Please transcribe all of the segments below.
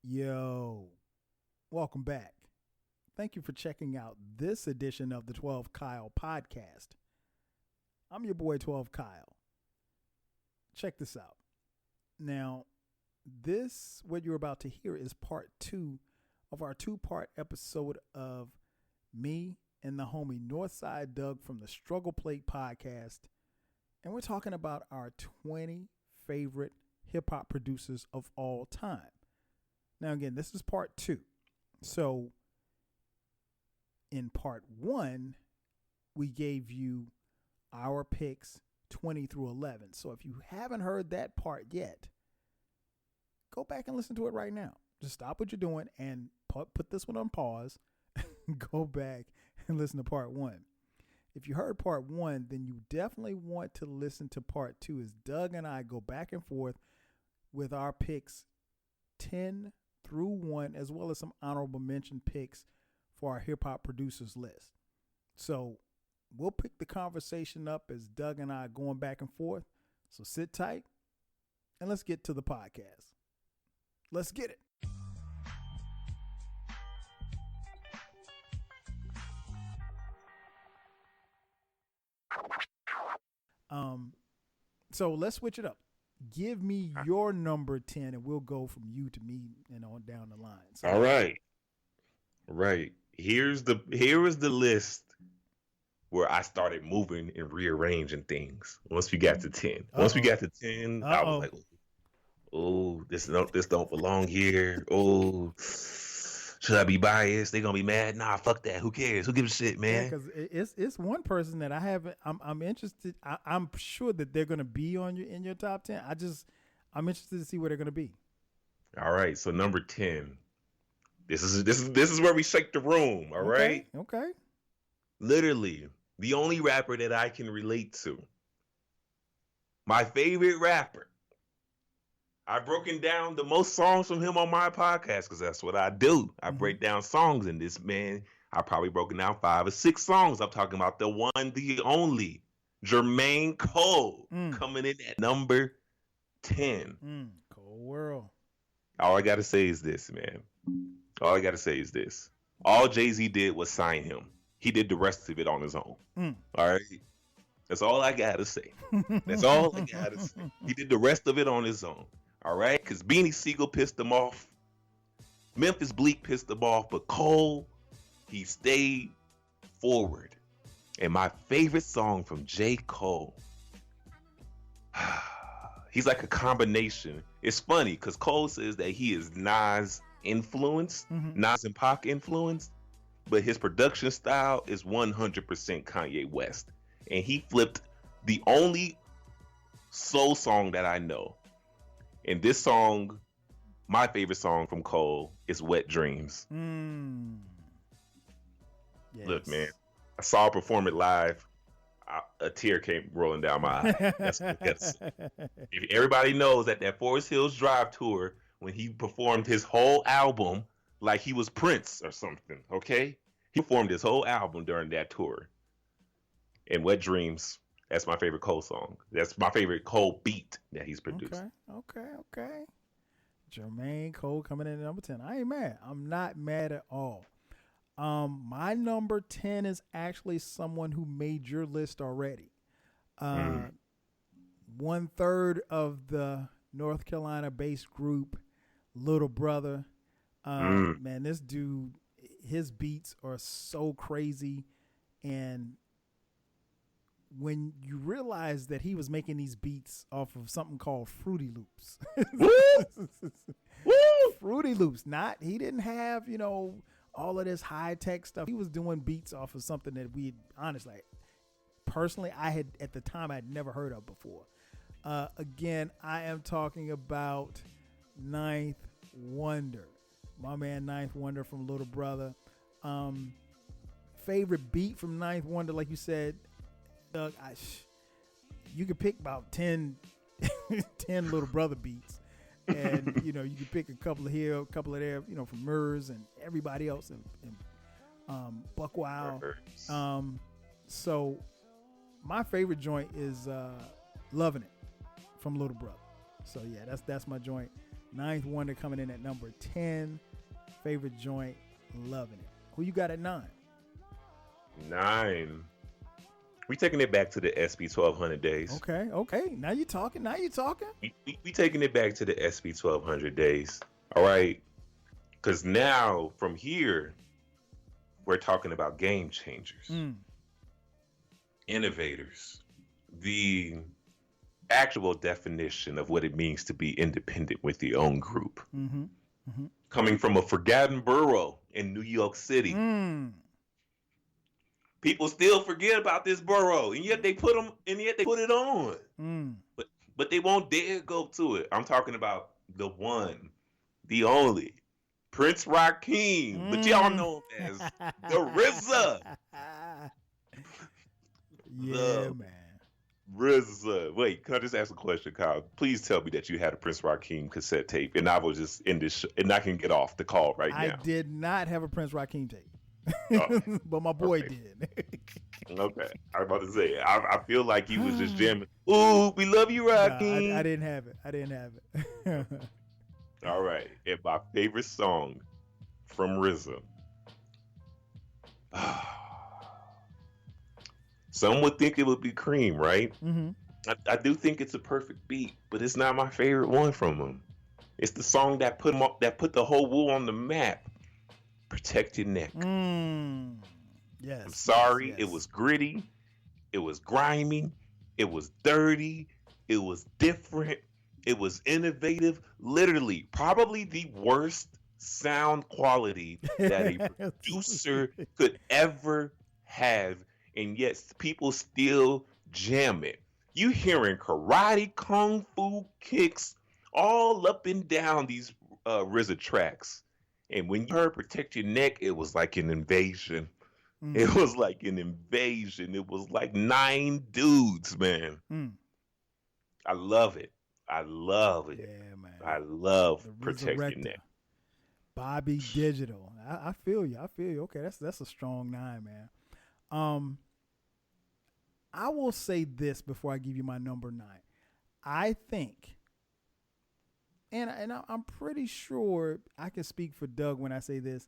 Yo, welcome back. Thank you for checking out this edition of the 12 Kyle podcast. I'm your boy 12 Kyle. Check this out. Now, what you're about to hear is part 2 of our 2-part episode of me and the homie NorthSide Doug from the Struggle Plate podcast. And we're talking about our 20 favorite hip hop producers of all time. Now, again, this is part 2. So in part 1, we gave you our picks 20 through 11. So if you haven't heard that part yet, go back and listen to it right now. Just stop what you're doing and put this one on pause. Go back and listen to part 1. If you heard part 1, then you definitely want to listen to part 2 as Doug and I go back and forth with our picks 10 through 1, as well as some honorable mention picks for our hip hop producers list. So we'll pick the conversation up as Doug and I are going back and forth. So sit tight and let's get to the podcast. Let's get it. So let's switch it up. Give me your number 10 and we'll go from you to me and on down the line. So, All right. Right. Here is the list where I started moving and rearranging things. Once we got to 10. Once we got to 10, I was like, oh, this don't belong here. Oh, should I be biased? They gonna be mad. Nah, fuck that. Who cares? Who gives a shit, man? Because it's one person that I haven't. I'm interested. I'm sure that they're gonna be in your top 10. I'm interested to see where they're gonna be. All right. So number 10. This is where we shake the room. All right. Okay. Literally, the only rapper that I can relate to. My favorite rapper. I've broken down the most songs from him on my podcast because that's what I do. I break down songs, and this man, I probably broken down 5 or 6 songs. I'm talking about the one, the only, Jermaine Cole, coming in at number 10. Cole World. All I gotta say is this, man. All I gotta say is this. All Jay-Z did was sign him. He did the rest of it on his own. All right. That's all I gotta say. That's all I gotta say. He did the rest of it on his own. All right, because Beanie Siegel pissed him off. Memphis Bleak pissed him off. But Cole, he stayed forward. And my favorite song from J. Cole, he's like a combination. It's funny because Cole says that he is Nas influenced, Nas and Pac influenced. But his production style is 100% Kanye West. And he flipped the only soul song that I know. And this song, my favorite song from Cole, is Wet Dreams. Yes. Look, man, I saw her perform it live. A tear came rolling down my eye. That's if everybody knows that Forest Hills Drive tour, when he performed his whole album like he was Prince or something, okay? He performed his whole album during that tour. And Wet Dreams, that's my favorite Cole song. That's my favorite Cole beat that he's produced. Okay. Jermaine Cole coming in at number 10. I ain't mad. I'm not mad at all. My number 10 is actually someone who made your list already. 1/3 of the North Carolina based group, Little Brother. Man, this dude, his beats are so crazy. And when you realize that he was making these beats off of something called Fruity Loops. Fruity Loops. He didn't have, all of this high tech stuff. He was doing beats off of something that personally, at the time, I'd never heard of before. Again, I am talking about Ninth Wonder. My man Ninth Wonder from Little Brother. Favorite beat from Ninth Wonder, like you said, Doug, you could pick about 10 Little Brother beats, and you could pick a couple of here, a couple of there, from Murs and everybody else, and Buck Wild. So my favorite joint is "Loving It" from Little Brother. So yeah, that's my joint. Ninth Wonder coming in at number 10. Favorite joint, loving it. Who you got at 9? 9. We taking it back to the SB 1200 days. Okay. Now you talking. We taking it back to the SB 1200 days. All right. Because now from here, we're talking about game changers, innovators, the actual definition of what it means to be independent with your own group. Coming from a forgotten borough in New York City. People still forget about this borough, and yet they put it on. But they won't dare go to it. I'm talking about the one, the only, Prince Rakeem, but y'all know him as the RZA. Man. RZA. Wait, can I just ask a question, Kyle? Please tell me that you had a Prince Rakeem cassette tape, and I will just end this, and I can get off the call right now. I did not have a Prince Rakeem tape. Oh, but my boy did. Okay. I was about to say, I feel like he was just jamming. Ooh, we love you, Rakeem. No, I didn't have it. All right. And my favorite song from RZA. Some would think it would be Cream, right? I do think it's a perfect beat, but it's not my favorite one from him. It's the song that put the whole Wu on the map. Protect Your Neck. Yes. I'm sorry. Yes. It was gritty. It was grimy. It was dirty. It was different. It was innovative. Literally, probably the worst sound quality that a producer could ever have. And yet people still jam it. You hearing karate, kung fu kicks all up and down these RZA tracks. And when you heard Protect Your Neck, it was like an invasion. It was like an invasion. It was like 9 dudes, man. I love it. Yeah, man. I love Protect Your Neck. Bobby Digital. I feel you. Okay, that's a strong 9, man. I will say this before I give you my number 9. I think, and I'm pretty sure I can speak for Doug when I say this,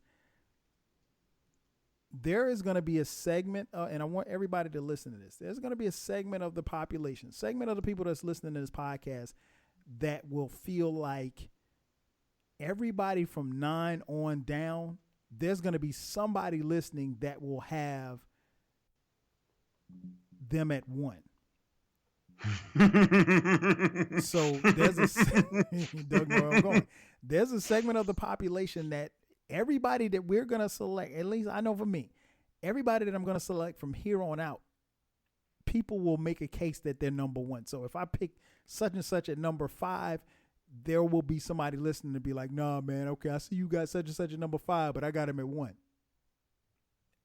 there is going to be a segment, and I want everybody to listen to this. There's going to be a segment of the population, segment of the people that's listening to this podcast that will feel like everybody from 9 on down, there's going to be somebody listening that will have them at 1. So there's Doug, where I'm going. There's a segment of the population that everybody that we're going to select, at least I know for me, everybody that I'm going to select from here on out, people will make a case that they're number 1. So if I pick such and such at number 5, there will be somebody listening to be like, nah, man, okay, I see you got such and such at number 5, but I got him at 1.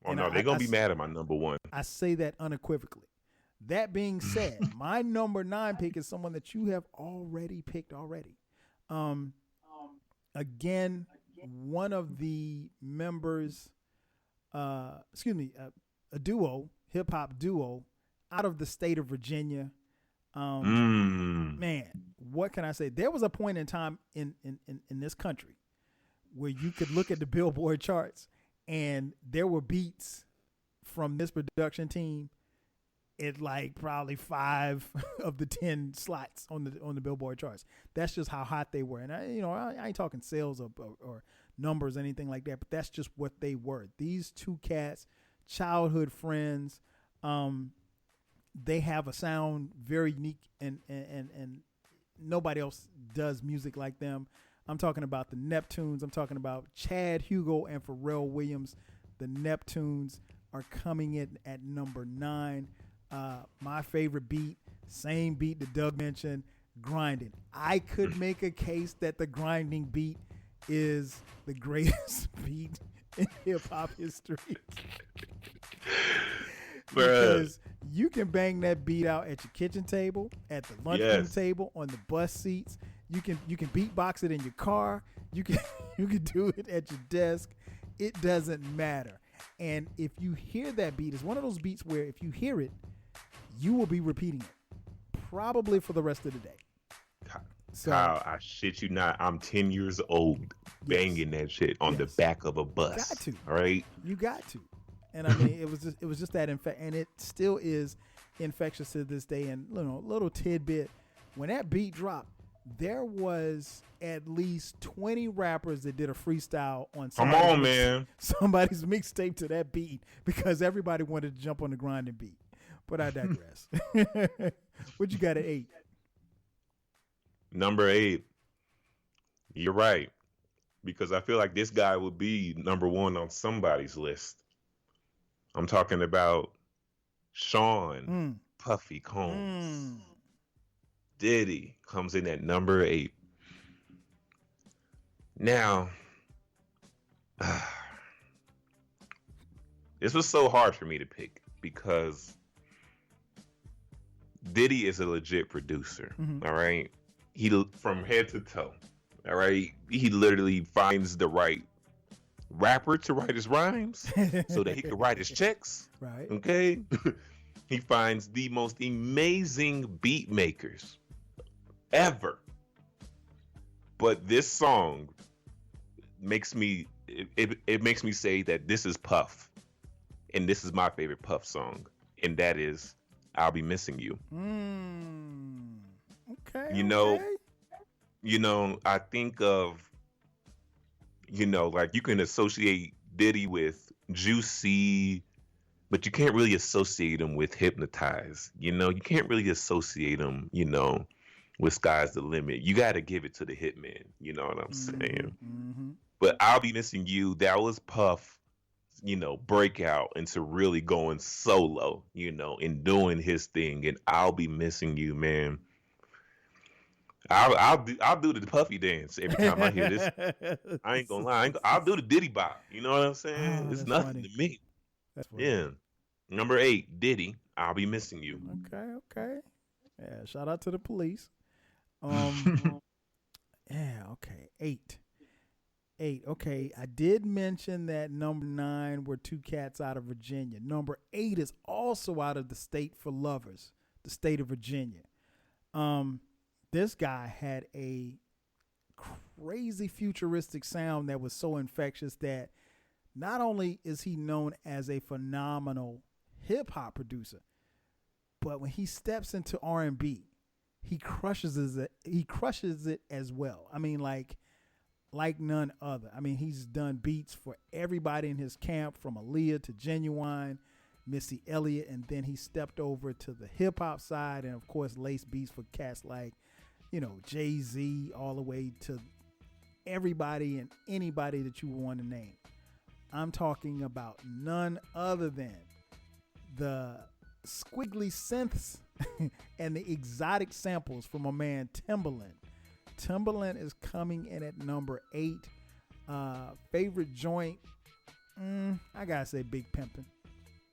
Oh, no, they're going to be mad at my number 1. I say that unequivocally. That being said, my number 9 pick is someone that you have already picked already. Again, one of the members, a duo, hip hop duo out of the state of Virginia. Man, what can I say? There was a point in time in this country where you could look at the Billboard charts and there were beats from this production team at like probably 5 of the 10 slots on the Billboard charts. That's just how hot they were. And I ain't talking sales or numbers or anything like that, but that's just what they were. These two cats, childhood friends, they have a sound very unique and nobody else does music like them. I'm talking about the Neptunes. I'm talking about Chad Hugo and Pharrell Williams. The Neptunes are coming in at number 9. My favorite beat, same beat that Doug mentioned, grinding. I could make a case that the grinding beat is the greatest beat in hip hop history. Because you can bang that beat out at your kitchen table, at the lunchroom table, on the bus seats. You can beatbox it in your car. You can do it at your desk. It doesn't matter. And if you hear that beat, it's one of those beats where if you hear it, you will be repeating it probably for the rest of the day. So Kyle, I shit you not. I'm 10 years old banging that shit on the back of a bus. Got to. All right. You got to. And I mean, it was just that and it still is infectious to this day. And little tidbit, when that beat dropped, there was at least 20 rappers that did a freestyle on somebody's mixtape to that beat because everybody wanted to jump on the grinding beat. But I digress. What you got at 8? Number 8. You're right. Because I feel like this guy would be number 1 on somebody's list. I'm talking about Sean Puffy Combs. Diddy comes in at number 8. Now, this was so hard for me to pick because Diddy is a legit producer. All right. He from head to toe. All right. He literally finds the right rapper to write his rhymes so that he can write his checks. Right. Okay. He finds the most amazing beat makers ever. But this song makes me it makes me say that this is Puff. And this is my favorite Puff song. And that is I'll Be Missing You. Okay. You know, I think of, like you can associate Diddy with Juicy, but you can't really associate him with Hypnotize. You can't really associate him, with Sky's the Limit. You got to give it to the Hitman. You know what I'm saying? But I'll Be Missing You, that was Puff, breakout into really going solo, and doing his thing. And I'll Be Missing You, man. I'll do the Puffy dance every time I hear this. I ain't gonna lie. I'll do the Diddy bop. You know what I'm saying? Oh, it's nothing funny. to me. That's funny. Yeah. Number 8, Diddy. I'll Be Missing You. Okay. Yeah. Shout out to the police. Yeah. Okay. 8. Okay. I did mention that number 9 were 2 cats out of Virginia. Number 8 is also out of the state for lovers, the state of Virginia. This guy had a crazy futuristic sound that was so infectious that not only is he known as a phenomenal hip hop producer, but when he steps into R&B, he crushes it. He crushes it as well. I mean, like none other. I mean, he's done beats for everybody in his camp, from Aaliyah to Genuine, Missy Elliott, and then he stepped over to the hip hop side, and of course, laced beats for cats like, Jay-Z, all the way to everybody and anybody that you want to name. I'm talking about none other than the squiggly synths and the exotic samples from a man, Timbaland. Timbaland is coming in at number 8. Favorite joint, I gotta say Big Pimpin',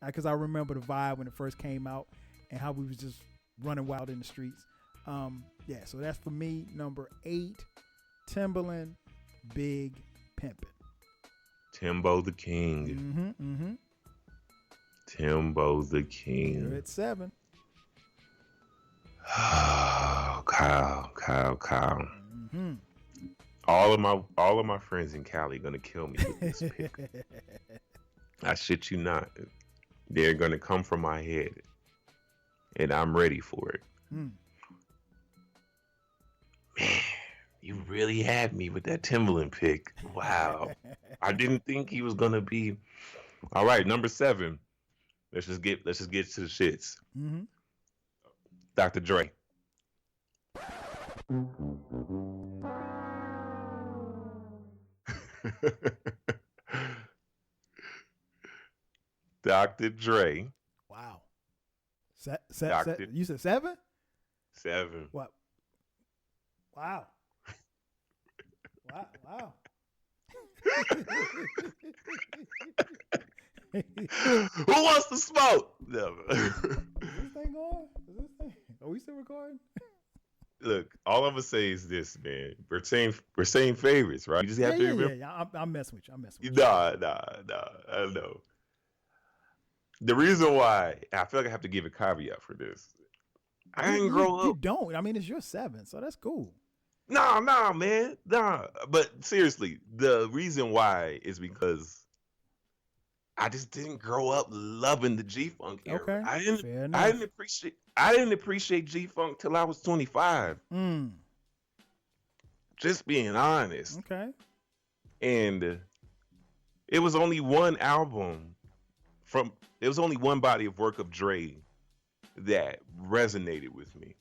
because I remember the vibe when it first came out and how we was just running wild in the streets. Yeah, so that's for me. Number 8, Timbaland, Big Pimpin'. Timbo the King. Timbo the King. You're at 7. Oh, Kyle. All of my friends in Cali gonna kill me with this pick. I shit you not. They're gonna come from my head, and I'm ready for it. Man, you really had me with that Timbaland pick. Wow. I didn't think he was gonna be. All right, number 7. Let's just get to the shits. Dr. Dre. Dr. Dre. Wow. You said 7? 7. What? Wow. Wow. Who wants to smoke? Never. Is this thing going? Are we still recording? Look, all I'm gonna say is this, man. We're saying favorites, right? You just have to remember. Yeah. I'm messing with you. Nah. I know. The reason why I feel like I have to give a caveat for this. I didn't grow up. You don't. I mean, it's your 7, so that's cool. Nah, man, nah. But seriously, the reason why is because I just didn't grow up loving the G Funk era. Okay, I didn't. fair I enough. didn't appreciate. I didn't appreciate G Funk till I was 25. Mm. Just being honest. Okay. And it was only one album from. It was only one body of work of Dre that resonated with me,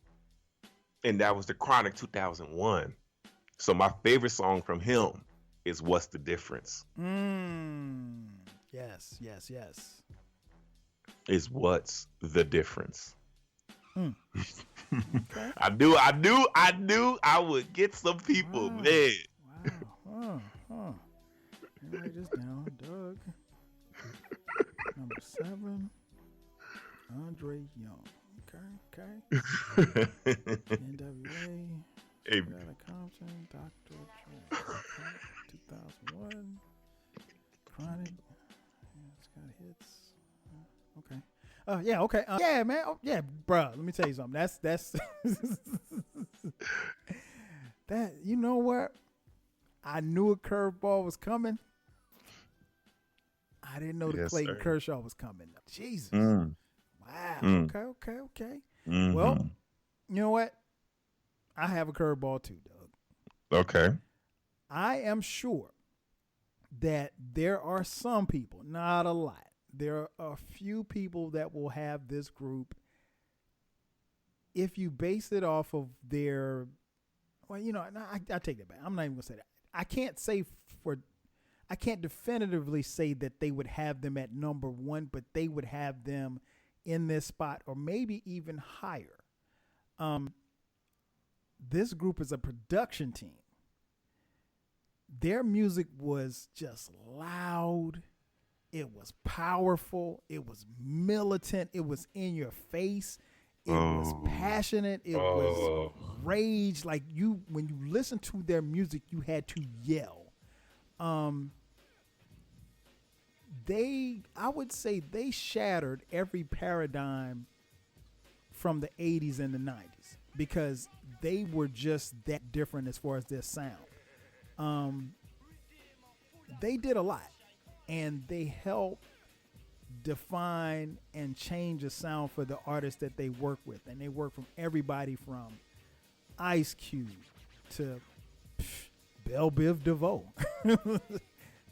and that was the Chronic 2001. So my favorite song from him is "What's the Difference." Mm. Yes, yes, yes. Is "What's the Difference." Mm. Okay. I would get some people, Wow. man. Wow. Write this down. Doug. Number 7. Andre Young. Okay. NWA. Hey, Compton. Dr. Dre. Okay. 2001. Chronic. Yeah, it's got hits. Okay. Yeah, okay. Yeah, man. Oh, yeah, bro. Let me tell you something. That's that. You know what? I knew a curveball was coming. I didn't know the yes, Clayton sir. Kershaw was coming. Jesus. Mm, Wow. mm, Okay. mhm. Well, you know what? I have a curveball too, Doug. Okay. I am sure that there are some people, not a lot. There are a few people that will have this group. If you base it off of their, well, you know, I take that back. I'm not even gonna say that. I can't definitively say that they would have them at number 1, but they would have them in this spot or maybe even higher. This group is a production team. Their music was just loud. It was powerful. It was militant. It was in your face. It was passionate. It was rage. Like when you listen to their music, you had to yell. I would say they shattered every paradigm from the 80s and the 90s because they were just that different as far as their sound. They did a lot, and they helped define and change the sound for the artists that they work with. And they work from everybody from Ice Cube to Belle Biv DeVoe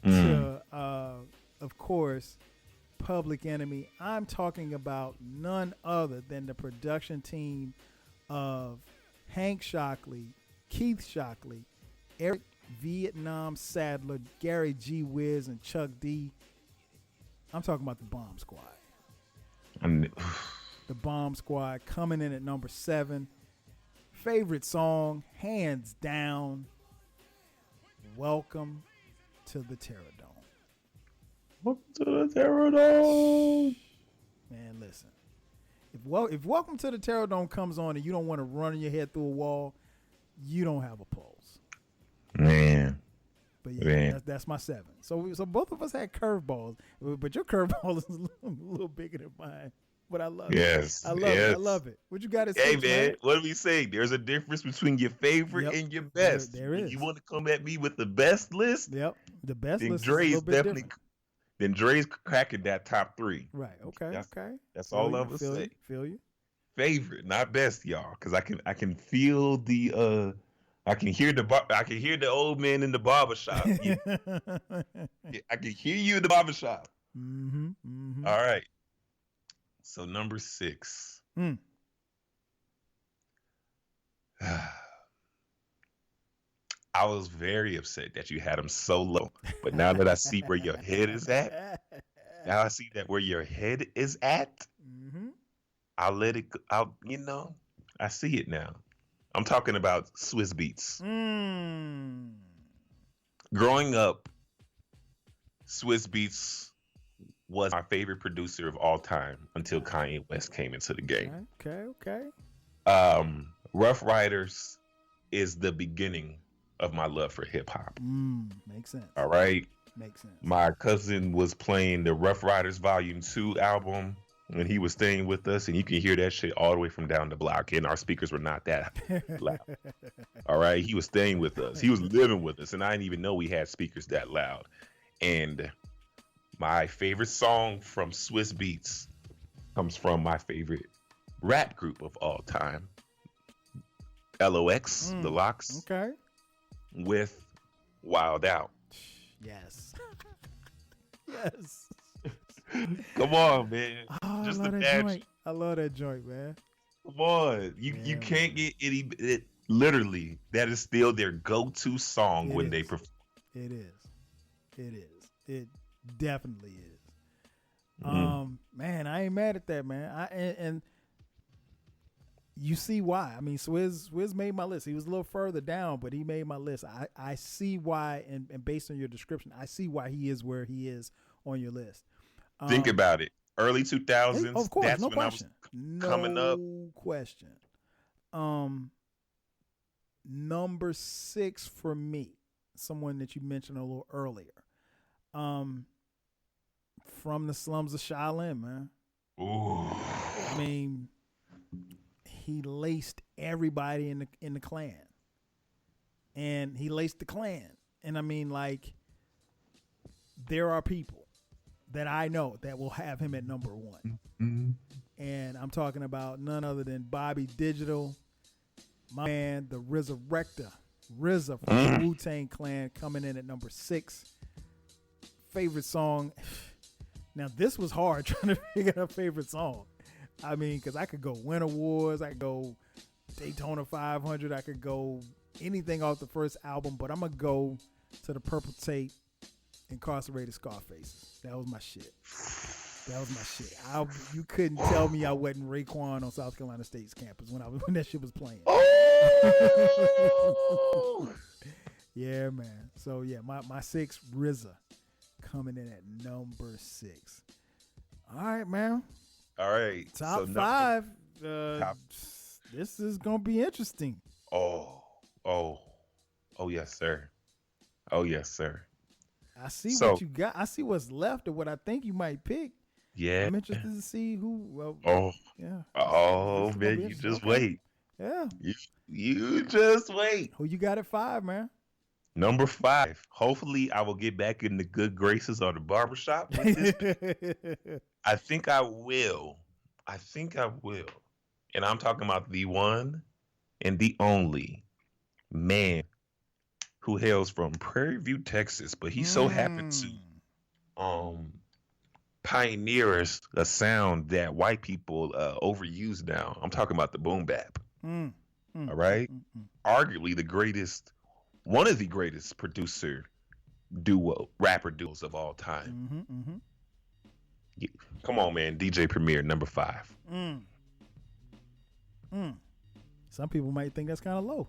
to, of course, Public Enemy. I'm talking about none other than the production team of Hank Shockley, Keith Shockley, Eric Vietnam Sadler, Gary G. Wiz, and Chuck D. I'm talking about the Bomb Squad. The Bomb Squad coming in at number 7. Favorite song, hands down, Welcome to the Terrordome. Welcome to the Terrordome. Man, listen. If Welcome to the Terrordome comes on and you don't want to run your head through a wall, you don't have a pulse. Man. But yeah, that's my 7. So both of us had curveballs, but your curveball is a little bigger than mine. But I love it. I love it. What you got to say, Hey, man, what do we say? There's a difference between your favorite and your best. There is. You want to come at me with the best list? Yep. The best then list Dre's is a little bit definitely different. Then Dre's cracking that top 3. Right. Okay. That's all I would say. Feel you. Favorite, not best, y'all, because I can feel the I can hear the old man in the barbershop. Yeah. I can hear you in the barbershop. Mm-hmm. All right. So number 6. I was very upset that you had him so low. But now that I see where your head is at, I see I'll let it go. I see it now. I'm talking about Swiss Beats. Growing up, Swiss Beats was my favorite producer of all time until Kanye West came into the game. Okay. Rough Riders is the beginning of my love for hip hop. Makes sense. All right. Makes sense. My cousin was playing the Rough Riders Volume 2 album when he was staying with us, and you can hear that shit all the way from down the block, and our speakers were not that loud. All right, he was staying with us. He was living with us, and I didn't even know we had speakers that loud. And my favorite song from Swiss Beats comes from my favorite rap group of all time, LOX, The Lox. Okay. With Wild Out. Yes. Yes. Come on, man. Oh, Just I love a that bad. joint. I love that joint, man. Come on, you can't get any. Literally, that is still their go-to song when they perform. It is. It is. It definitely is. Man, I ain't mad at that, man. And you see why. I mean, Swizz made my list. He was a little further down, but he made my list. I see why, and based on your description, I see why he is where he is on your list. Think about it. Early 2000s. Of course, that's no when question. I was coming up. No question. Number 6 for me, someone that you mentioned a little earlier. From the slums of Shaolin, man. Ooh. I mean, he laced everybody in the clan. And he laced the clan. And I mean, like, there are people that I know that will have him at number 1. Mm-hmm. And I'm talking about none other than Bobby Digital, my man, the RZA from the Wu-Tang Clan, coming in at number 6. Favorite song. Now, this was hard trying to figure out a favorite song. I mean, because I could go Winter Wars, I could go Daytona 500, I could go anything off the first album, but I'm going to go to the Purple Tape, Incarcerated Scarface. That was my shit. You couldn't tell me I wasn't Raekwon on South Carolina State's campus when that shit was playing. Oh! Yeah, man. So yeah, my 6, RZA, coming in at number 6. All right, man. All right. Top 5. This is gonna be interesting. Oh, yes, sir. I see what you got. I see what's left of what I think you might pick. Yeah. I'm interested to see who. Well, yeah. Man, you just wait. Yeah. You just wait. Who you got at 5, man? Number 5. Hopefully, I will get back in the good graces of the barbershop with this. I think I will. And I'm talking about the one and the only man who hails from Prairie View, Texas, but he so happened to pioneer a sound that white people overuse now. I'm talking about the boom bap. All right? Arguably one of the greatest rapper duos of all time. Yeah. Come on, man. DJ Premier, number 5. Some people might think that's kind of low.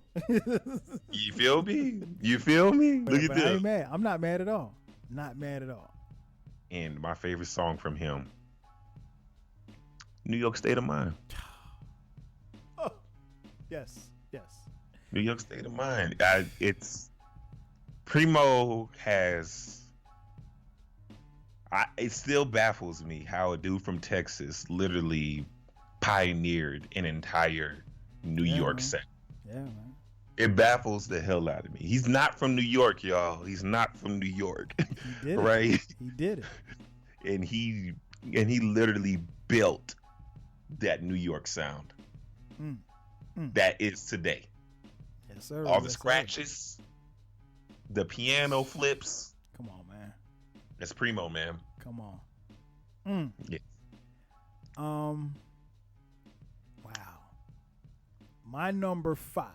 You feel me? Look at this. I ain't mad. I'm not mad at all. And my favorite song from him, New York State of Mind. Oh, yes. New York State of Mind. It's Primo has. It still baffles me how a dude from Texas literally pioneered an entire New York sound. Yeah, man. It baffles the hell out of me. He's not from New York, y'all. He's not from New York. He did right? it. He did it. And he literally built that New York sound that is today. Yes, sir. All the scratches, the piano flips. Come on, man. That's Primo, man. Come on. Yeah. Wow. My number 5.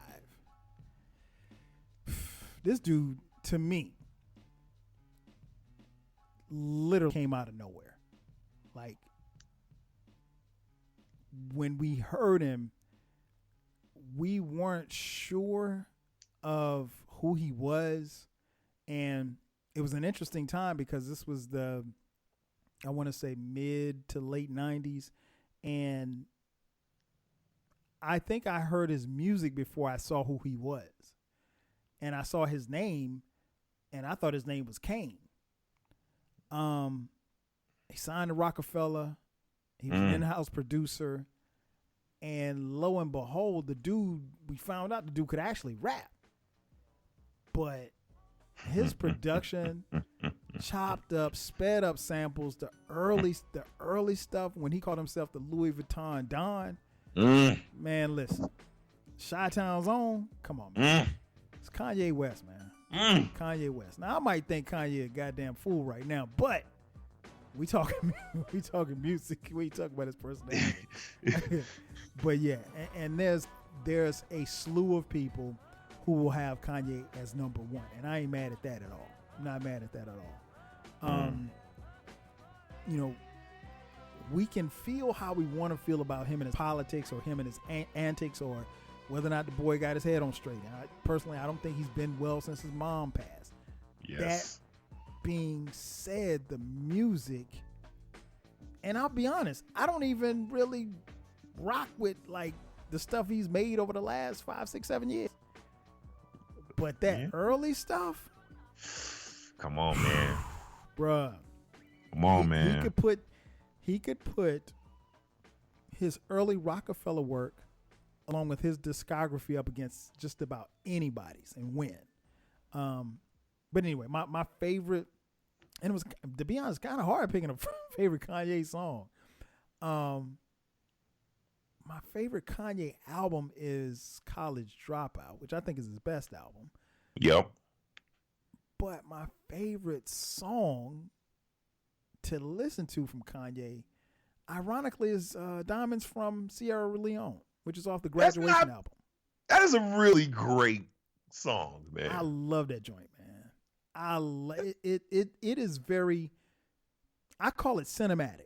This dude, to me, literally came out of nowhere. Like, when we heard him, we weren't sure of who he was. And it was an interesting time because this was I want to say mid to late 90s. And I think I heard his music before I saw who he was. And I saw his name, and I thought his name was Kane. He signed to Rockefeller. He was an in-house producer. And lo and behold, we found out the dude could actually rap. But his production, chopped up, sped up samples, the early stuff when he called himself the Louis Vuitton Don. Man, listen. Chi-Town's own, come on, man. It's Kanye West, man. Kanye West. Now, I might think Kanye a goddamn fool right now, but we talking music. We talking about his personality. But yeah, and there's a slew of people who will have Kanye as number one, and I ain't mad at that at all. I'm not mad at that at all. You know, we can feel how we want to feel about him and his politics, or him and his antics, or whether or not the boy got his head on straight. And personally, I don't think he's been well since his mom passed. Yes. That being said, the music, and I'll be honest, I don't even really rock with like the stuff he's made over the last 5, 6, 7 years. But that early stuff, come on, man, bruh. Come on, man. He could put his early Rockefeller work along with his discography up against just about anybody's and win. But anyway, my favorite, and it was, to be honest, kind of hard picking a favorite Kanye song. My favorite Kanye album is College Dropout, which I think is his best album. Yep. But my favorite song to listen to from Kanye, ironically, is Diamonds from Sierra Leone, which is off the Graduation album. That is a really great song, man. I love that joint, man. It is very, I call it cinematic.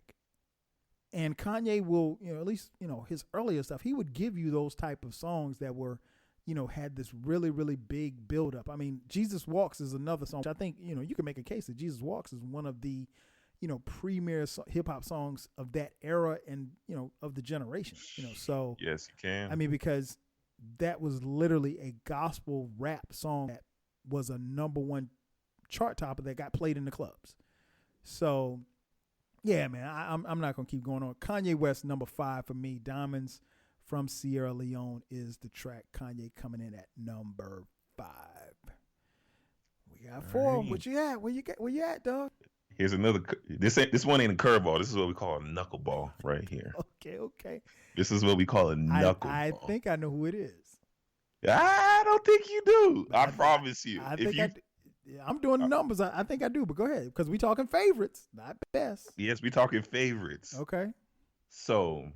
And Kanye will, at least, his earlier stuff, he would give you those type of songs that were, had this really, really big buildup. I mean, Jesus Walks is another song, which I think, you can make a case that Jesus Walks is one of the, premier hip hop songs of that era and, of the generation, so. Yes, you can. I mean, because that was literally a gospel rap song that was a number one chart topper that got played in the clubs. So, yeah, man, I'm not going to keep going on. Kanye West, number 5 for me. Diamonds from Sierra Leone is the track. Kanye coming in at number 5. We got 4. Right. What you at? Where you at, Doug? Here's another. This one ain't a curveball. This is what we call a knuckleball right here. Okay. This is what we call a knuckleball. I think I know who it is. I don't think you do. I promise you. I'm doing the numbers. I think I do, but go ahead, because we talking favorites, not best. Yes, we talking favorites. Okay. So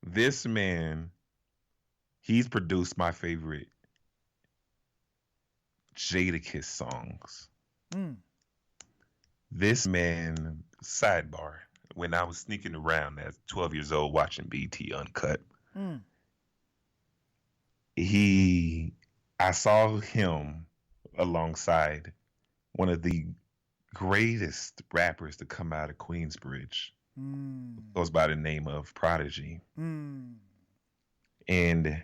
this man, he's produced my favorite Jadakiss songs. This man, sidebar, when I was sneaking around at 12 years old watching BT Uncut, I saw him alongside one of the greatest rappers to come out of Queensbridge. Goes by the name of Prodigy. And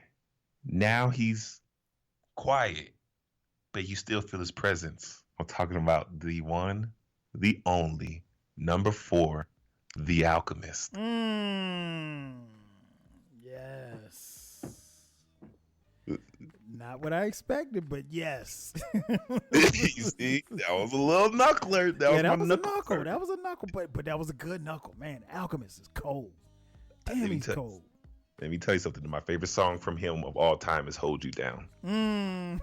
now he's quiet, but you still feel his presence. I'm talking about the one, the only, number 4, The Alchemist. Yes. Not what I expected, but yes. You see, that was a little knuckler. That was a knuckle. That was a knuckle, but that was a good knuckle, man. Alchemist is cold. Damn, he's cold. Let me tell you something. My favorite song from him of all time is "Hold You Down." Yes.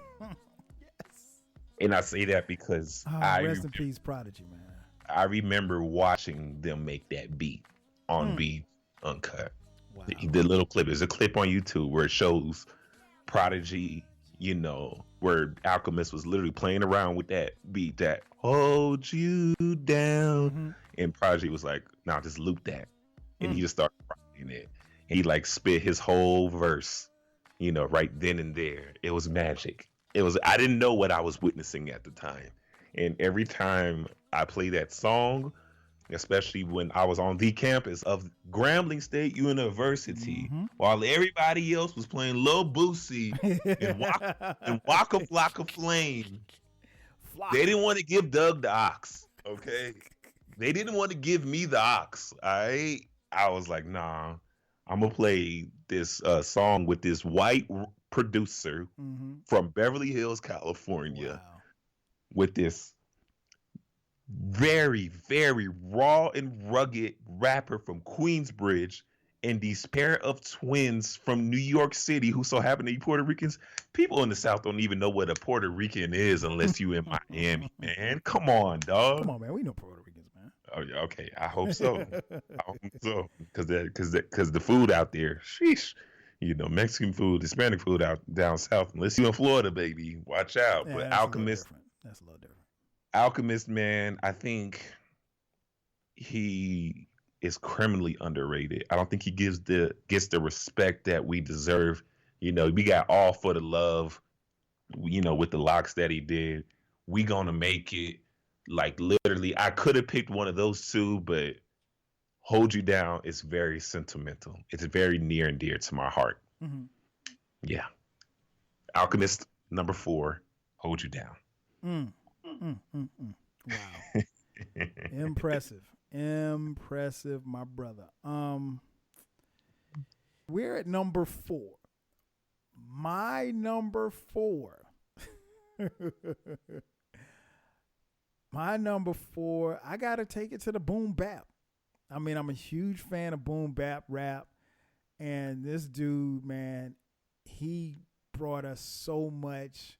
And I say that because rest in peace, Prodigy, man. I remember watching them make that beat on Beat Uncut. Wow. The little clip. There's a clip on YouTube where it shows Prodigy, where Alchemist was literally playing around with that beat, that "Hold You Down," and Prodigy was like, "Nah, just loop that," and he just started writing it. And he like spit his whole verse, right then and there. It was magic. I didn't know what I was witnessing at the time, and every time I play that song, especially when I was on the campus of Grambling State University, while everybody else was playing Lil Boosie and Waka Flocka Flame. They didn't want to give Doug the Ox, okay? They didn't want to give me the ox. I was like, nah, I'm gonna play this song with this white producer from Beverly Hills, California, with this very, very raw and rugged rapper from Queensbridge and these pair of twins from New York City who so happen to be Puerto Ricans. People in the South don't even know what a Puerto Rican is unless you in Miami, man. Come on, dog. Come on, man. We know Puerto Ricans, man. Oh, yeah, okay. I hope so. I hope so. Because the food out there, sheesh. You know, Mexican food, Hispanic food out down south. Unless you in Florida, baby, watch out. Yeah, but that's Alchemist, that's a little different. Alchemist, man, I think he is criminally underrated. I don't think he gets the respect that we deserve. You know, we got All for the Love, you know, with the locks that he did. We Gonna Make It. Like, literally, I could have picked one of those two, but Hold You Down is very sentimental. It's very near and dear to my heart. Yeah. Alchemist, number 4, Hold You Down. Wow. Impressive, my brother. We're at number 4. My number 4. My number 4, I gotta take it to the boom bap. I mean, I'm a huge fan of boom bap rap, and this dude, man, he brought us so much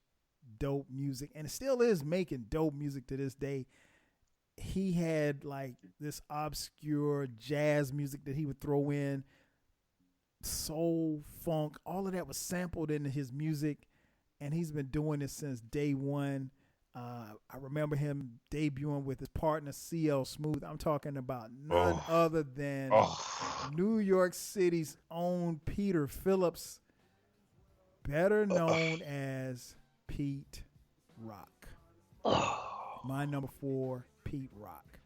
dope music, and still is making dope music to this day. He had like this obscure jazz music that he would throw in, soul, funk, all of that was sampled into his music, and he's been doing this since day one. I remember him debuting with his partner CL Smooth. I'm talking about none other than New York City's own Peter Phillips, better known as Pete Rock. My number 4, Pete Rock.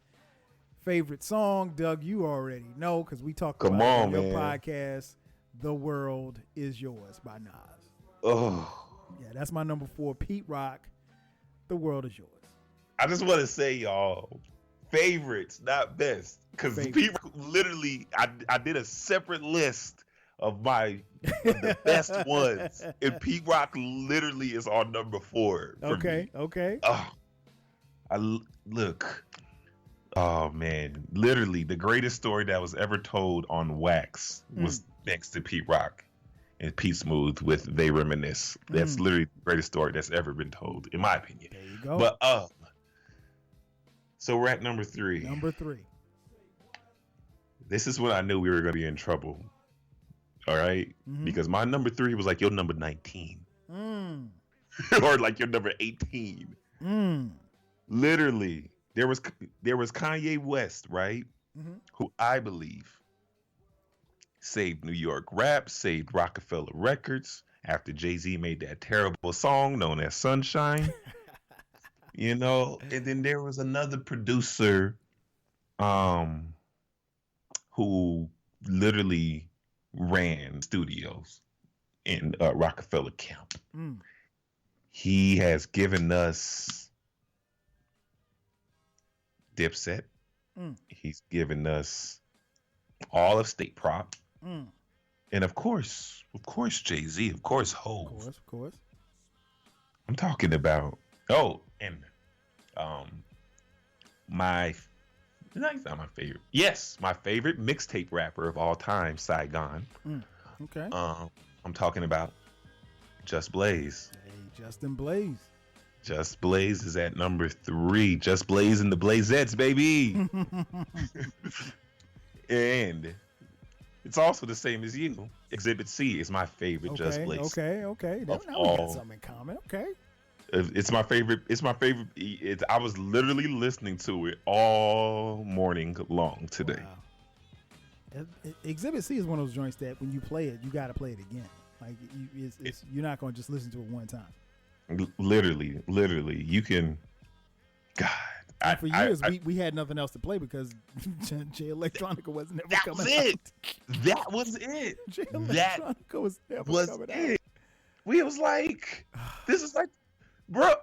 Favorite song, Doug, you already know because we talked about it on your podcast, The World Is Yours by Nas. Yeah, that's my number 4, Pete Rock, The World Is Yours. I just want to say, y'all, favorites, not best. Because Pete Rock, literally, I did a separate list of the best ones. And Pete Rock literally is on number 4. Okay. Look. Oh, man. Literally, the greatest story that was ever told on wax was next to Pete Rock and Pete Smooth with They Reminisce. That's literally the greatest story that's ever been told, in my opinion. There you go. But, so we're at number 3. Number 3. This is when I knew we were going to be in trouble. All right? Because my number 3 was like your number 19. Or like your number 18. Literally, there was Kanye West, right? Who I believe saved New York rap, saved Rockefeller Records after Jay-Z made that terrible song known as Sunshine. You know, and then there was another producer who literally ran studios in Rockefeller Camp. He has given us Dipset. He's given us all of State Prop. And of course, Jay-Z, of course, Hov. Of course. I'm talking about, and he's not my favorite. Yes, my favorite mixtape rapper of all time, Saigon. Okay. I'm talking about Just Blaze. Hey, Justin Blaze. Just Blaze is at number 3. Just Blaze and the Blazettes, baby. And it's also the same as you. Exhibit C is my favorite Just Blaze. Okay. Now we got something in common. Okay. It's my favorite. I was literally listening to it all morning long today. Wow. Exhibit C is one of those joints that when you play it, you got to play it again. Like you're not going to just listen to it one time. Literally, you can. God. And for years, we had nothing else to play because J Electronica was never coming out. That was it. J Electronica was never coming out. We was like, this is like, bro,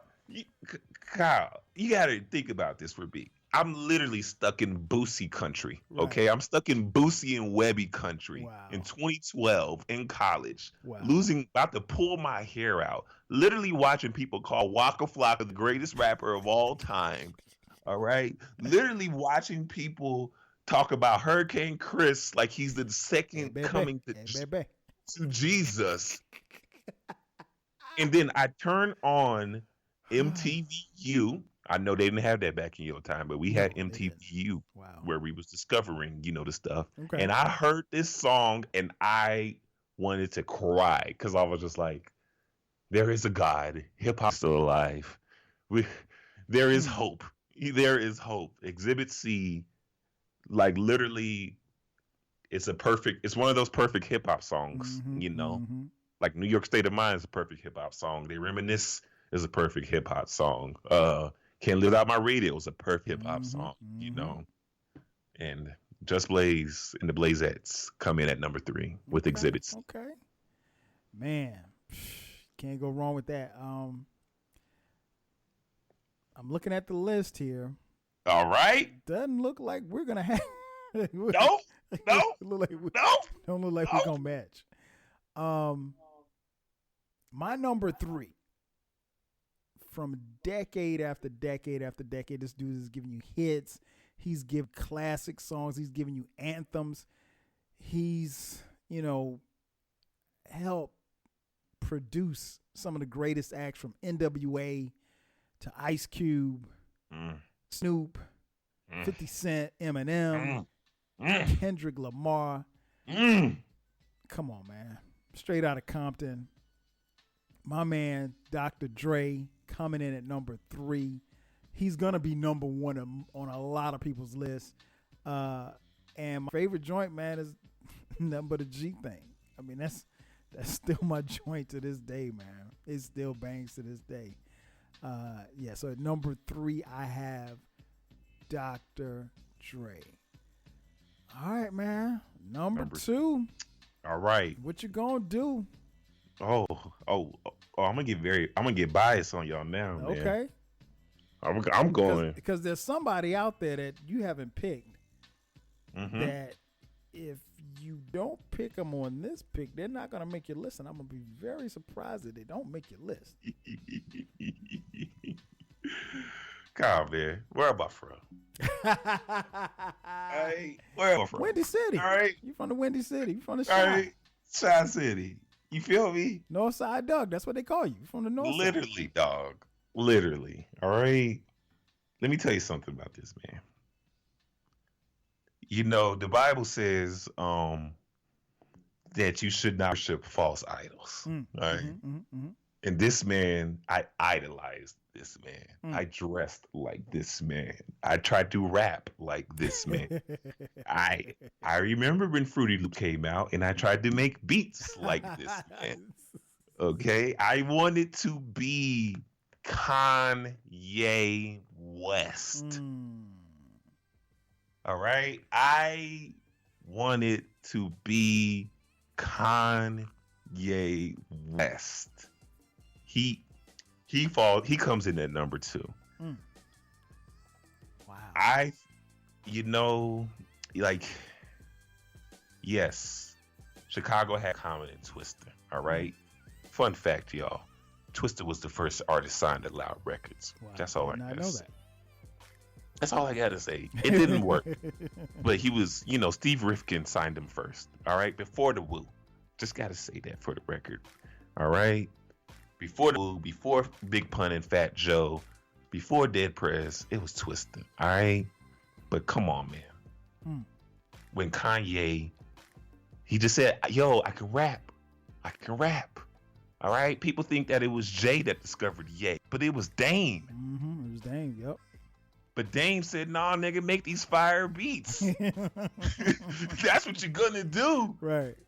Kyle, you got to think about this for me. I'm literally stuck in Boosie country. Right. Okay, I'm stuck in Boosie and Webby country Wow. in 2012 in college, Wow. about to pull my hair out, literally watching people call Waka Flocka the greatest rapper of all time. All right, literally watching people talk about Hurricane Chris like he's the second coming to Jesus. And then I turn on MTVU. I know they didn't have that back in your time, but we had MTVU where we was discovering, the stuff. Okay. And I heard this song and I wanted to cry because I was just like, there is a God. Hip hop's still alive. There is hope. There is hope. Exhibit C, like literally, it's one of those perfect hip hop songs, Like New York State of Mind is a perfect hip hop song. They Reminisce is a perfect hip hop song. Can't Live Without My Radio is a perfect hip hop song, And Just Blaze and the Blazettes come in at number 3 with Exhibits. Okay. Man, can't go wrong with that. I'm looking at the list here. All right. Doesn't look like we're gonna have. No. Don't look like we're gonna match. My number 3. From decade after decade after decade, this dude is giving you hits. He's giving classic songs. He's giving you anthems. He's, helped produce some of the greatest acts from NWA to Ice Cube, Snoop, 50 Cent, Eminem, Kendrick Lamar. Come on, man. Straight out of Compton. My man, Dr. Dre, coming in at number 3. He's going to be number 1 on a lot of people's lists. And my favorite joint, man, is nothing but a G thing. I mean, that's still my joint to this day, man. It still bangs to this day. So at number 3, I have Dr. Dre. All right, man. Number 2. All right. What you gonna do? Oh, I'm gonna get biased on y'all now, man. Okay. I'm going because there's somebody out there that you haven't picked that if you don't pick them on this pick, they're not gonna make your list, and I'm gonna be very surprised that they don't make your list. God, man, where am I from? Hey, where am I from? Windy City. All right, you from the Windy City? You from the All right, Chi City. You feel me? NorthSide Doug. That's what they call you. From the North. Literally, dog. Literally. All right. Let me tell you something about this, man. The Bible says that you should not worship false idols. All right. And this man, I idolized this man. I dressed like this man. I tried to rap like this man. I remember when Fruity Loop came out and I tried to make beats like this man. Okay? I wanted to be Kanye West. All right? I wanted to be Kanye West. He comes in at number 2. Wow. Yes, Chicago had Common and Twister. All right. Fun fact, y'all. Twister was the first artist signed to Loud Records. Wow. That's all I gotta know say. that. That's all I gotta say. It didn't work, but he was, Steve Rifkin signed him first. All right, before the Woo. Just gotta say that for the record. All right. Before the Woo, before Big Pun and Fat Joe, before Dead Prez, it was Twister. All right, but come on, man. When Kanye, he just said, "Yo, I can rap. All right. People think that it was Jay that discovered Ye, but it was Dame. It was Dame. Yep. But Dame said, "Nah, nigga, make these fire beats. That's what you're gonna do." Right.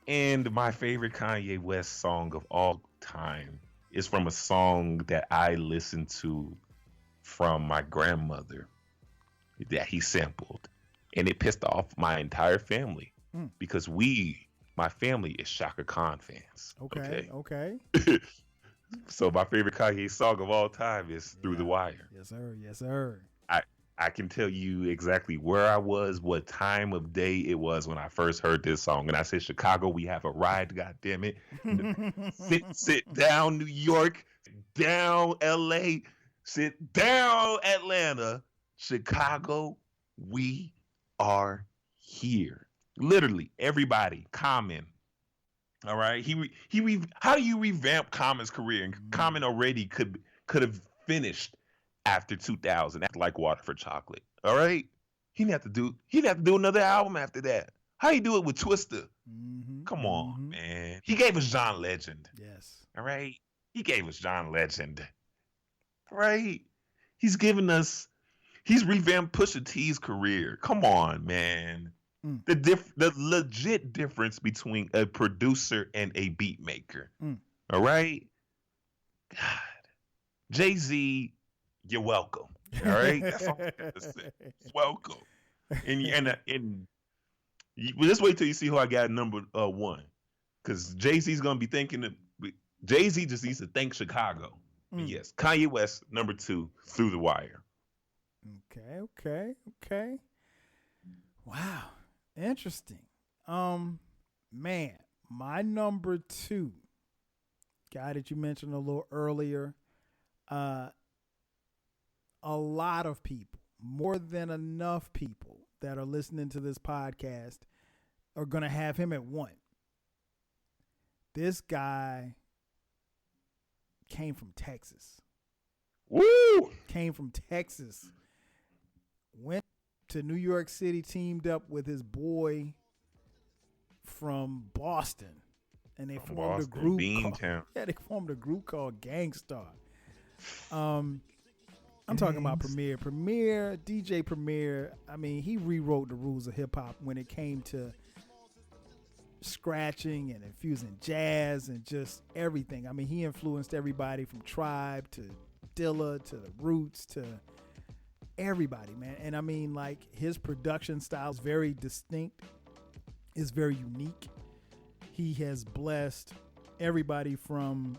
And my favorite Kanye West song of all time is from a song that I listened to from my grandmother that he sampled. And it pissed off my entire family because my family is Shaka Khan fans. Okay. So my favorite Kanye song of all time is Through the Wire. Yes, sir. Yes, sir. I can tell you exactly where I was, what time of day it was when I first heard this song. And I said, Chicago, we have arrived, God damn it. Sit down, New York, down LA, sit down, Atlanta, Chicago, we are here. Literally, everybody, Common. All right. How do you revamp Common's career? And Common already could have finished after 2000, after Like Water for Chocolate. All right. He'd have to do another album after that. How you do it with Twister? Come on, man. He gave us John Legend. Yes. All right. He gave us John Legend. All right. He's revamped Pusha T's career. Come on, man. The legit difference between a producer and a beat maker. All right. God. Jay-Z, you're welcome. All right. That's all I gotta say. Welcome. And just wait till you see who I got number one. Because Jay-Z's gonna be thinking Jay-Z just needs to thank Chicago. Yes, Kanye West, number 2, Through the Wire. Okay. Wow. Interesting. Man, my number 2, guy that you mentioned a little earlier, a lot of people, more than enough people that are listening to this podcast are going to have him at 1. This guy came from Texas. Woo! Came from Texas. Went to New York City, teamed up with his boy from Boston. And they formed a group. They formed a group called Gangstar. I'm talking about Premier, DJ Premier. I mean, he rewrote the rules of hip hop when it came to scratching and infusing jazz and just everything. I mean, he influenced everybody from Tribe to Dilla to the Roots to everybody, man. And I mean, like, his production style is very distinct, is very unique. He has blessed everybody from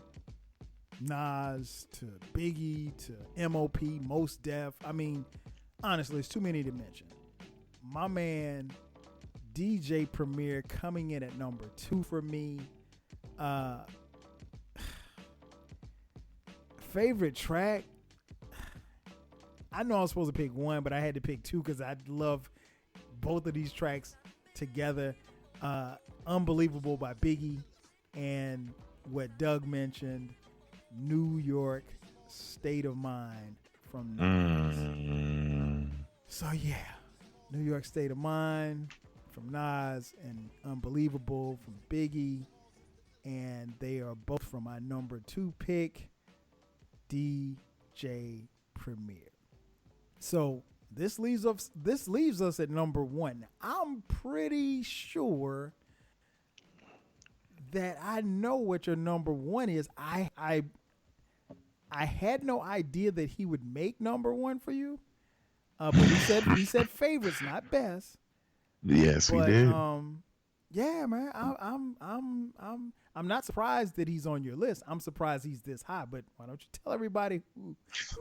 Nas to Biggie to M.O.P., Mos Def. I mean, honestly, it's too many to mention. My man, DJ Premier, coming in at number 2 for me. Favorite track? I know I was supposed to pick 1, but I had to pick 2 because I love both of these tracks together. Unbelievable by Biggie, and what Doug mentioned, New York State of Mind from Nas. So yeah, New York State of Mind from Nas and Unbelievable from Biggie, and they are both from my number 2 pick, DJ Premier. So this leaves us at number 1. I'm pretty sure that I know what your number 1 is. I had no idea that he would make number 1 for you. But he said favorites, not best. Yes, but, he did. Yeah, man. I'm not surprised that he's on your list. I'm surprised he's this high. But why don't you tell everybody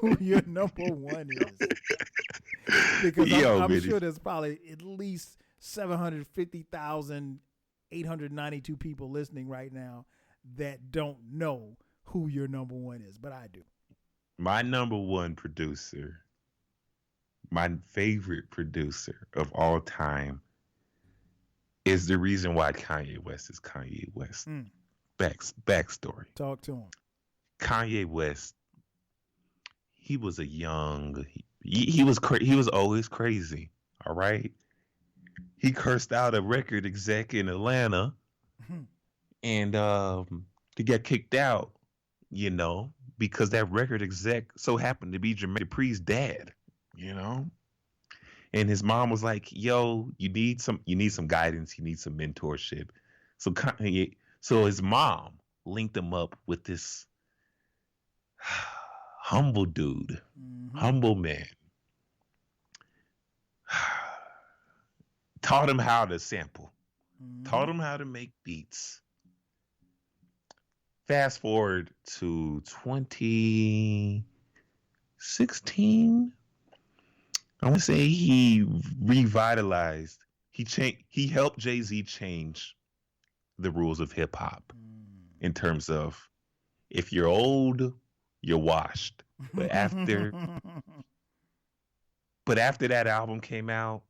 who your number 1 is? Because I'm sure there's probably at least 750,892 people listening right now that don't know who your number 1 is, but I do. My number 1 producer, my favorite producer of all time, is the reason why Kanye West is Kanye West. Backstory. Talk to him. Kanye West, he was a young, he was always crazy. All right. He cursed out a record exec in Atlanta, and he got kicked out, because that record exec so happened to be Jermaine Dupri's dad, And his mom was like, "Yo, you need some guidance, you need some mentorship." So his mom linked him up with this humble dude, humble man. Taught him how to sample, taught him how to make beats. Fast forward to 2016, I want to say he revitalized. He helped Jay-Z change the rules of hip hop in terms of if you're old, you're washed. But after but after that album came out,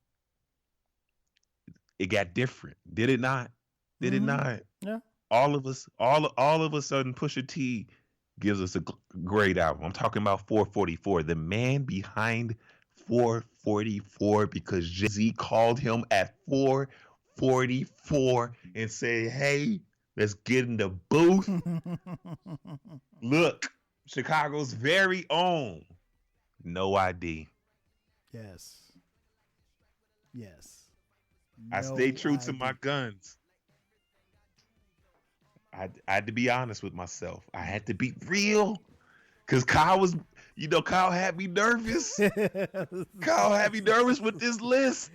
it got different. Did it not? Did it not? Yeah. All of us, all of a sudden, Pusha T gives us a great album. I'm talking about 444, the man behind 444, because Jay-Z called him at 444 and said, "Hey, let's get in the booth." Look, Chicago's very own No ID. Yes. Yes. I stay true to my guns. I had to be honest with myself. I had to be real. Because Kyle was, Kyle had me nervous. Kyle had me nervous with this list.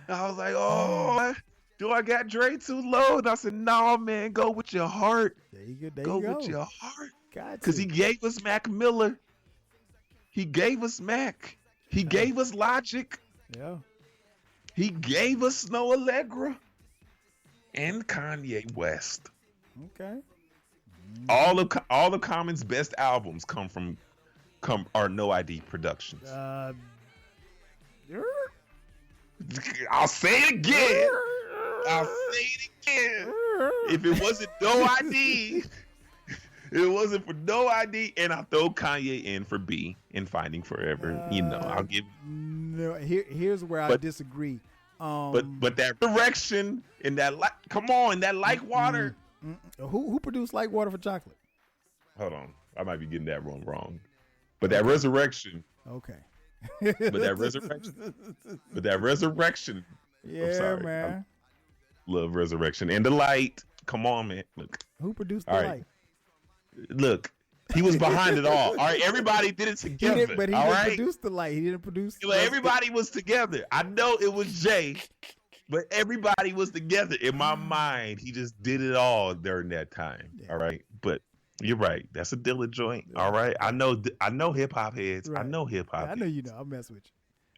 I was like, oh, do I got Dre too low? And I said, no, man, go with your heart. There you go. Go with your heart. Because he gave us Mac Miller. He gave us Mac. He gave us Logic. Yeah. He gave us Snow Allegra. And Kanye West. Okay. All of Common's best albums are No ID productions. I'll say it again. If it wasn't No ID, it wasn't for No ID, and I'll throw Kanye in for B in Finding Forever. I'll give. No, here's where I disagree. But that direction and that come on, that Like Water. Who produced Like Water for Chocolate? Hold on, I might be getting that wrong. But that Resurrection. Okay. But that Resurrection. Yeah, I'm sorry. man. I love Resurrection and The Light. Come on, man. Look. Who produced The Light? Look, he was behind it all. All right, everybody did it together. He didn't produce The Light. He didn't produce. Everybody was together. I know it was Jay. But everybody was together. In my mind, he just did it all during that time. Yeah. All right. But you're right. That's a Dilla joint. Yeah. All right. I know hip hop heads. Right. I know hip hop. I know you know. I'll mess with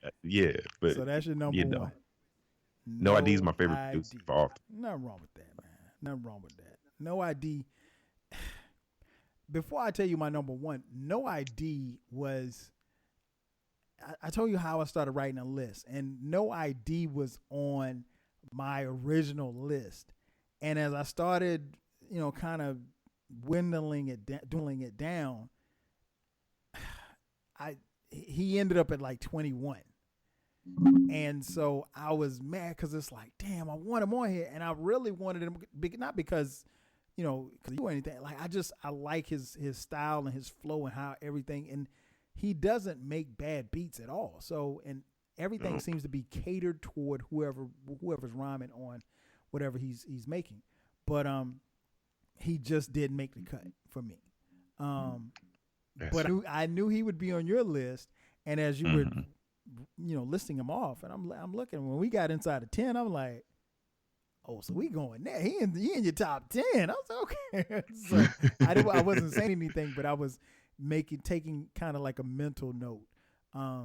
you. Yeah. But so that's your number one. No ID is my favorite producer for all. Nothing wrong with that, man. Nothing wrong with that. No ID. Before I tell you my number one, No ID was. I told you how I started writing a list, and No ID was on my original list. And as I started, kind of dwindling it down, he ended up at like 21. And so I was mad because it's like, damn, I want him on here, and I really wanted him, not because, because you or anything. Like I like his style and his flow and how everything and. He doesn't make bad beats at all. So, and everything seems to be catered toward whoever's rhyming on whatever he's making. But he just didn't make the cut for me. But I knew he would be on your list. And as you were, listing him off, and I'm looking, when we got inside of 10, I'm like, oh, so we going there. He in your top 10. I was like, okay. So I wasn't saying anything, but I was taking kind of like a mental note.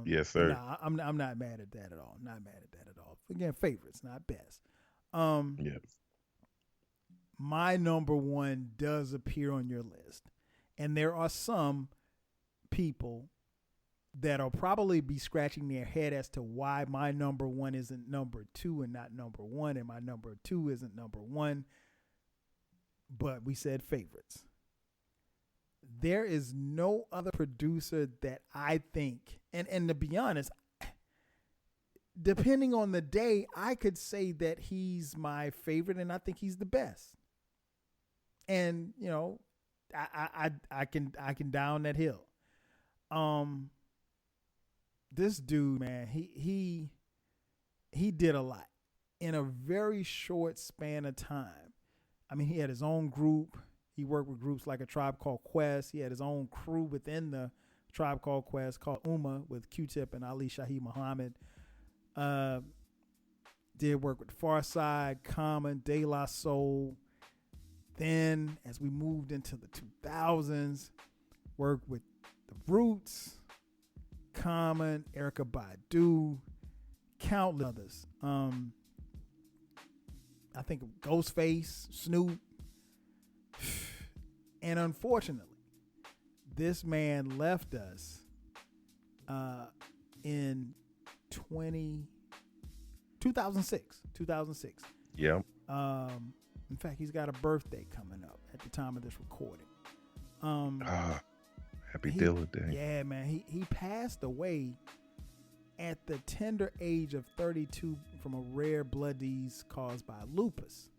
Yes, sir. Nah, I'm not mad at that at all. Not mad at that at all. Again, favorites, not best. Yes. My number one does appear on your list, and there are some people that'll probably be scratching their head as to why my number one isn't number two and not number one, and my number two isn't number one. But we said favorites. There is no other producer that I think, and to be honest, depending on the day, I could say that he's my favorite and I think he's the best. And, I can down that hill. This dude, man, he did a lot in a very short span of time. I mean, he had his own group. He worked with groups like A Tribe Called Quest. He had his own crew within the Tribe Called Quest called Ummah with Q-Tip and Ali Shaheed Muhammad. Did work with Pharcyde, Common, De La Soul. Then, as we moved into the 2000s, worked with The Roots, Common, Erykah Badu, countless others. I think Ghostface, Snoop. And unfortunately, this man left us in 2006. Yeah. In fact, he's got a birthday coming up at the time of this recording. Happy Dilla Day. Yeah, man. He passed away at the tender age of 32 from a rare blood disease caused by lupus.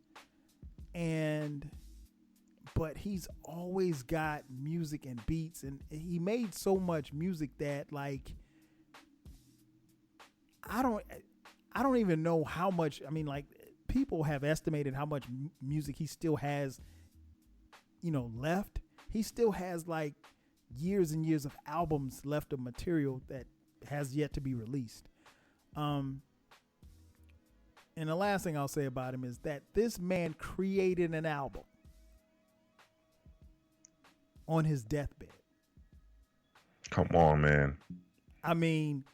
But he's always got music and beats, and he made so much music that, like, I don't even know how much. I mean, like, people have estimated how much music he still has, left. He still has like years and years of albums left of material that has yet to be released. And the last thing I'll say about him is that this man created an album on his deathbed. Come on, man. I mean,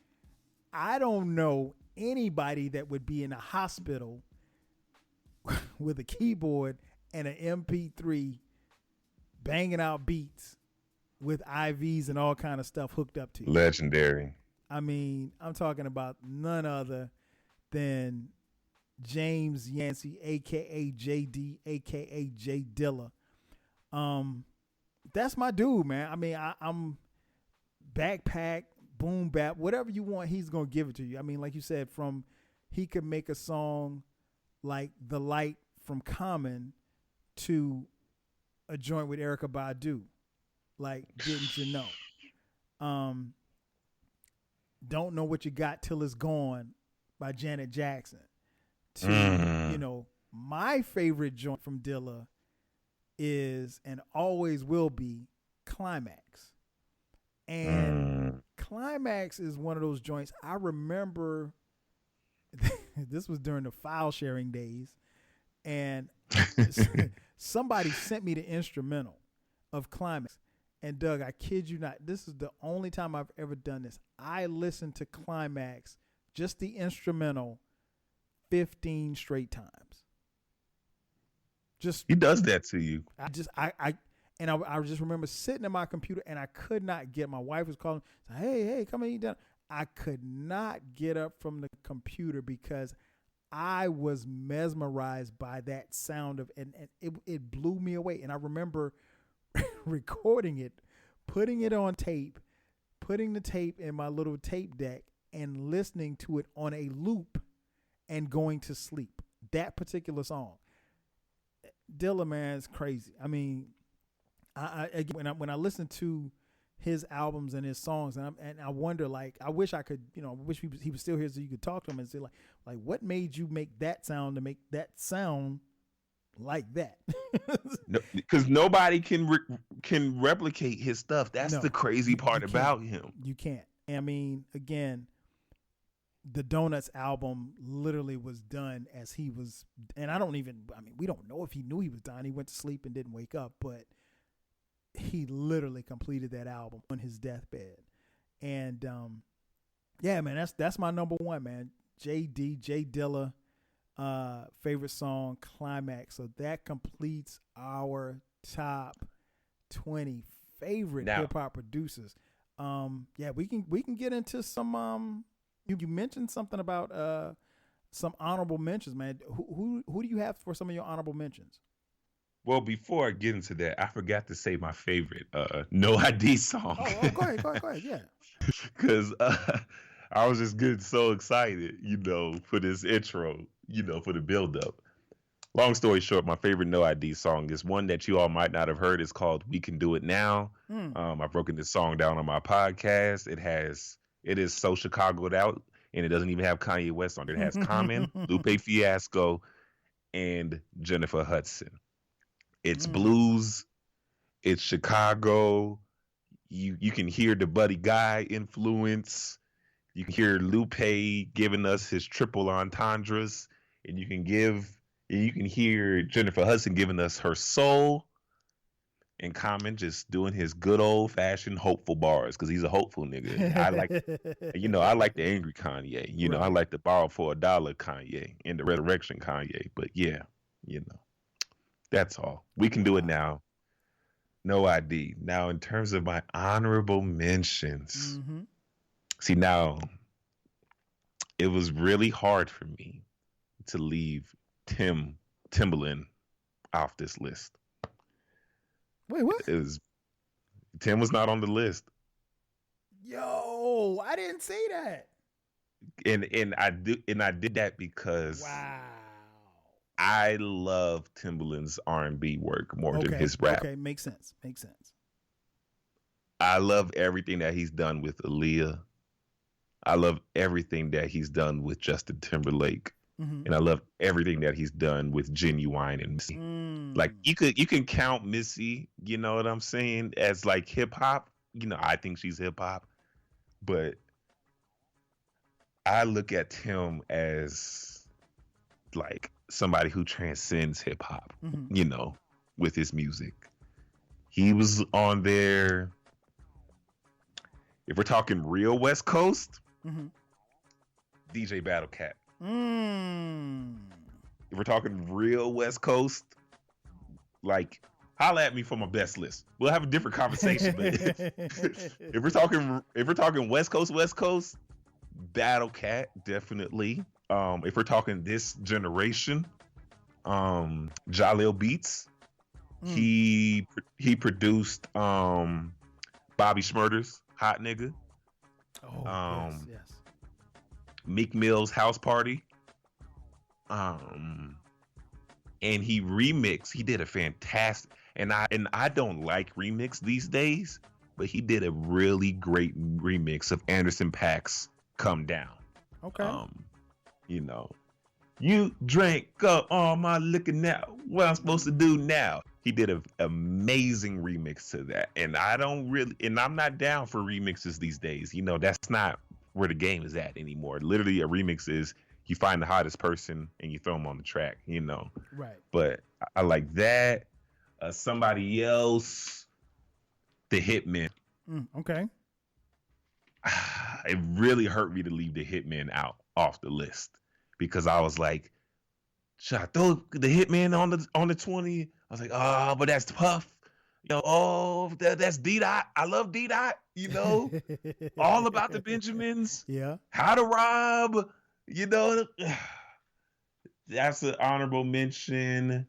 I don't know anybody that would be in a hospital with a keyboard and an MP3 banging out beats with IVs and all kind of stuff hooked up to you. Legendary. I mean, I'm talking about none other than James Yancey, a.k.a. JD, a.k.a. J Dilla. That's my dude, man. I mean, I'm backpack, boom bap, whatever you want, he's going to give it to you. I mean, like you said, he could make a song like The Light from Common to a joint with Erykah Badu. Like, didn't you know? Don't Know What You Got Till It's Gone by Janet Jackson. To, my favorite joint from Dilla is and always will be Climax. And Climax is one of those joints I remember. This was during the file sharing days, and somebody sent me the instrumental of Climax. And Doug, I kid you not, this is the only time I've ever done this. I listened to Climax, just the instrumental, 15 straight times. Just he does that to you. I just remember sitting at my computer and I could not get. My wife was calling, hey, come and eat dinner. I could not get up from the computer because I was mesmerized by that sound of, and it blew me away. And I remember recording it, putting it on tape, putting the tape in my little tape deck and listening to it on a loop and going to sleep. That particular song. Dilla, man, is crazy. I mean, when I listen to his albums and his songs, and I wonder, like, I wish I could, I wish he was still here so you could talk to him and say, like what made you make that sound to make that sound like that? Because nobody can replicate his stuff. That's the crazy part about him. You can't. I mean, again, the Donuts album literally was done as he was, and we don't know if he knew he was dying. He went to sleep and didn't wake up, but he literally completed that album on his deathbed. And yeah, man, that's my number one, man. J Dilla, favorite song, Climax. So that completes our top 20 favorite hip hop producers. Yeah, we can get into some. You mentioned something about some honorable mentions, man. Who do you have for some of your honorable mentions? Well, before I get into that, I forgot to say my favorite No ID song. Oh, go ahead, yeah. Because I was just getting so excited, for this intro, for the build-up. Long story short, my favorite No ID song is one that you all might not have heard. It's called We Can Do It Now. I've broken this song down on my podcast. It is so Chicago'd out, and it doesn't even have Kanye West on it. It has Common, Lupe Fiasco, and Jennifer Hudson. It's blues. It's Chicago. You can hear the Buddy Guy influence. You can hear Lupe giving us his triple entendres, and you can hear Jennifer Hudson giving us her soul. and Common just doing his good old fashioned hopeful bars because he's a hopeful nigga. I like, I like the angry Kanye. I Right. like the borrow for a dollar Kanye and the resurrection Kanye. But yeah, that's all. We can do it Wow. now. No ID. Now, in terms of my honorable mentions, Mm-hmm. see, now it was really hard for me to leave Timbaland off this list. Wait, what? Tim was not on the list, Yo, I didn't see that. and I did that because Wow. I love Timbaland's R&B work more than Okay. his rap. Okay. Makes sense. Makes sense. I love everything that he's done with Aaliyah. I love everything that he's done with Justin Timberlake. Mm-hmm. And I love everything that he's done with Genuine and Missy. Like you can count Missy, you know what I'm saying, as like hip hop. I think she's hip hop, but I look at Tim as like somebody who transcends hip hop, Mm-hmm. with his music. He was on there. If we're talking real West Coast, Mm-hmm. DJ Battle Cat. Mm. If we're talking real West Coast, like holla at me for my best list. We'll have a different conversation. But if we're talking West Coast, Battle Cat definitely. If we're talking this generation, Jaleel Beats. He produced Bobby Shmurda's Hot Nigga. Oh, yes. Meek Mill's House Party. And he remixed. He did a fantastic, and I don't like remix these days, but he did a really great remix of Anderson .Paak's "Come Down." Okay. You drank up all my liquor now. What I'm supposed to do now? He did an amazing remix to that, and I'm not down for remixes these days. That's not where the game is at anymore. Literally, a remix is you find the hottest person and you throw them on the track. Right. But I like that. Somebody else, the Hitman. Okay. It really hurt me to leave the Hitman off the list because I was like, should I throw the Hitman on the 20? I was like, oh, but that's Puff. That's D-Dot. I love D-Dot, all about the Benjamins. Yeah. How to Rob, that's an honorable mention.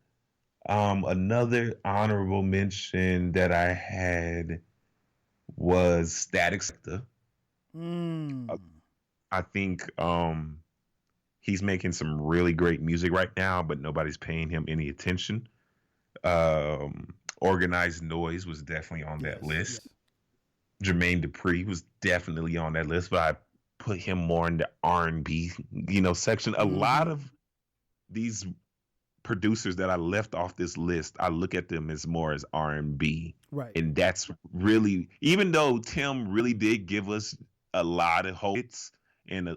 Another honorable mention that I had was Static Sector. I think he's making some really great music right now, but nobody's paying him any attention. Organized Noise was definitely on that list. Yes. Jermaine Dupri was definitely on that list, but I put him more in the R&B, section. A lot of these producers that I left off this list, I look at them as more as R&B. Right. And that's really, even though Tim really did give us a lot of hits, and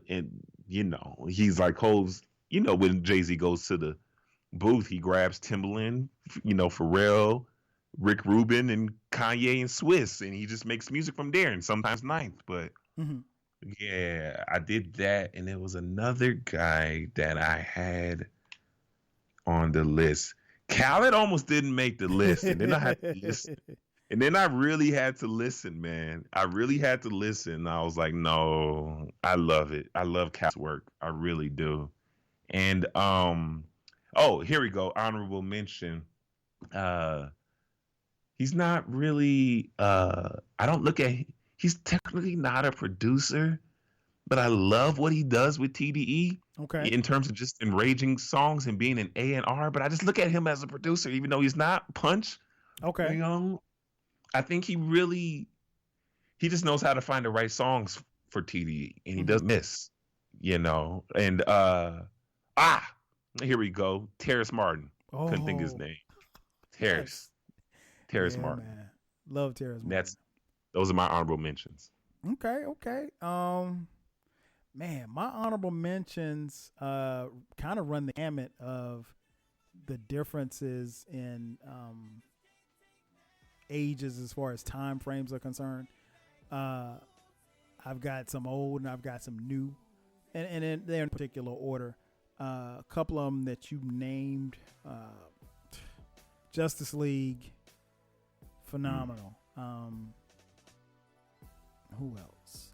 he's like Ho's, when Jay-Z goes to the booth, he grabs Timbaland, Pharrell, Rick Rubin, and Kanye and Swiss, and he just makes music from there, and sometimes ninth. But yeah, I did that, and there was another guy that I had on the list. Khaled almost didn't make the list, and then I had to listen. And then I really had to listen, man. I really had to listen. I was like, no, I love it. I love Khaled's work. I really do. And here we go. Honorable mention. He's not really I don't look at he's technically not a producer, but I love what he does with TDE. Okay. In terms of just enraging songs and being an A&R, but I just look at him as a producer, even though he's not Punch. Okay. I think he just knows how to find the right songs for TDE, and he does miss, and here we go. Terrace Martin. Couldn't think of his name. Terrace Martin. Man. Love Terrace Martin. Those are my honorable mentions. Okay. Man, my honorable mentions kind of run the gamut of the differences in ages as far as time frames are concerned. I've got some old and I've got some new, and they're in particular order. A couple of them that you named, Justice League, phenomenal. Who else?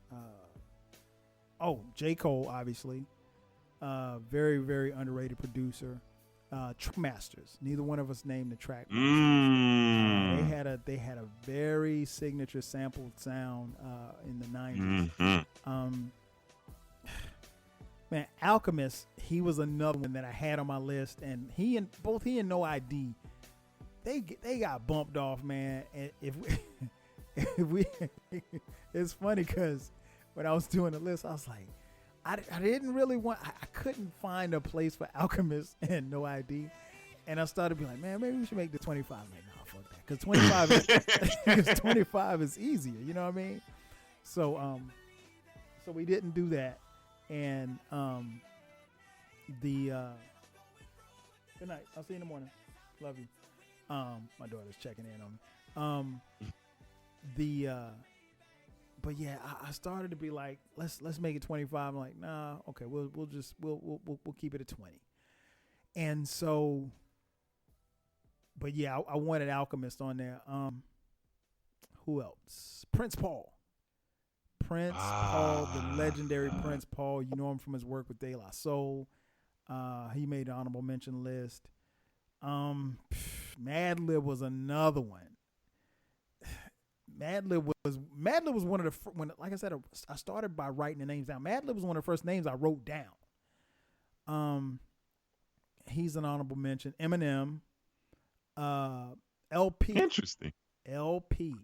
J. Cole, obviously. Very, very underrated producer. Trackmasters. Neither one of us named the Trackmasters. They had a very signature sampled sound in the 90s. Man, Alchemist, he was another one that I had on my list, and both he and No ID, they got bumped off, man. And if we it's funny because when I was doing the list, I was like, I didn't really want, I couldn't find a place for Alchemist and No ID. And I started being like, man, maybe we should make the 25. I'm like, nah, fuck that. Because 25 is easier, you know what I mean? So we didn't do that. And good night. I'll see you in the morning. Love you. My daughter's checking in on me. But yeah, I started to be like, let's make it 25. I'm like, nah, okay, we'll keep it at 20. And so, but yeah, I wanted Alchemist on there. Who else? Prince Paul, the legendary Prince Paul. You know him from his work with De La Soul. He made the honorable mention list. Madlib was another one. Madlib was one of the like I said, I started by writing the names down. Madlib was one of the first names I wrote down. He's an honorable mention. Eminem, LP. Interesting. LP.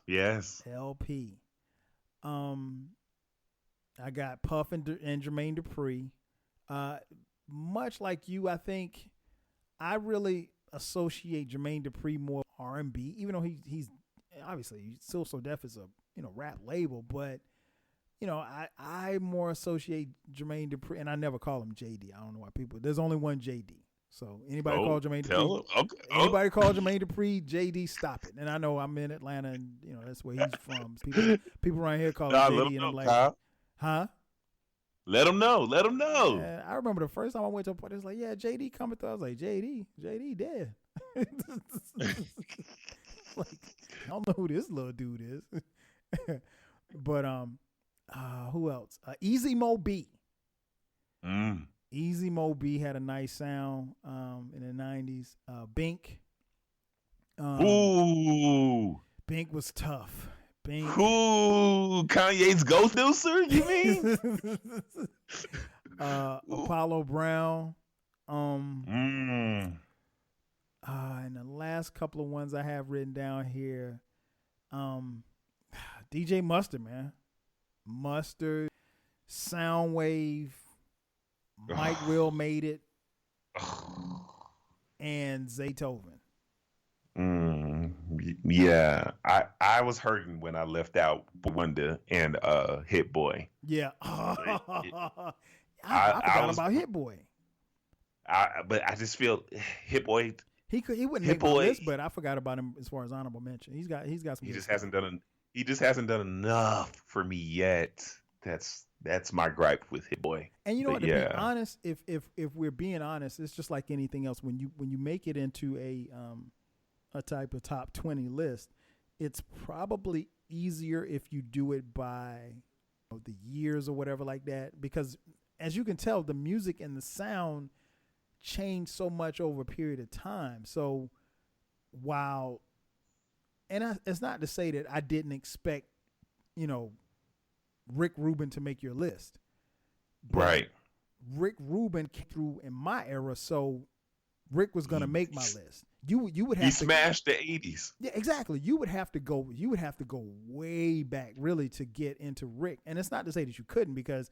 Yes. LP. I got Puff and Jermaine Dupri. Much like you, I think I really associate Jermaine Dupri more R&B, even though he's obviously Still So Deaf is a rap label, but I more associate Jermaine Dupri, and I never call him JD. I don't know why people. There's only one JD. So anybody call Jermaine Dupri? Anybody call Jermaine Dupri JD? Stop it. And I know I'm in Atlanta, and that's where he's from. People around here call him JD, and I'm like, Kyle. Huh? Let him know. Let him know. Yeah, I remember the first time I went to a party, it's like, yeah, JD coming through. I was like, JD dead. Like, I don't know who this little dude is. But who else? Easy Mo B. Easy Mo B had a nice sound in the 90s. Bink. Bink was tough. Bink. Kanye's ghost producer, you mean? Apollo Brown. And the last couple of ones I have written down here, DJ Mustard, man. Mustard, Soundwave, Mike Will Made It, and Zaytoven. Yeah, I was hurting when I left out Wonder and Hit Boy. Yeah, I forgot about Hit Boy. But I just feel Hit Boy. He wouldn't make my list, but I forgot about him as far as honorable mention. He's got some. He just hasn't done enough for me yet. That's my gripe with Hit Boy. And you know what? To be honest, if we're being honest, it's just like anything else. When you make it into a type of top 20 list, it's probably easier if you do it by the years or whatever like that, because as you can tell, the music and the sound changed so much over a period of time. So it's not to say that I didn't expect, Rick Rubin to make your list. Right. Rick Rubin came through in my era, so Rick was going to make my list. You would have to smashed the 80s. Yeah, exactly. You would have to go way back really to get into Rick. And it's not to say that you couldn't, because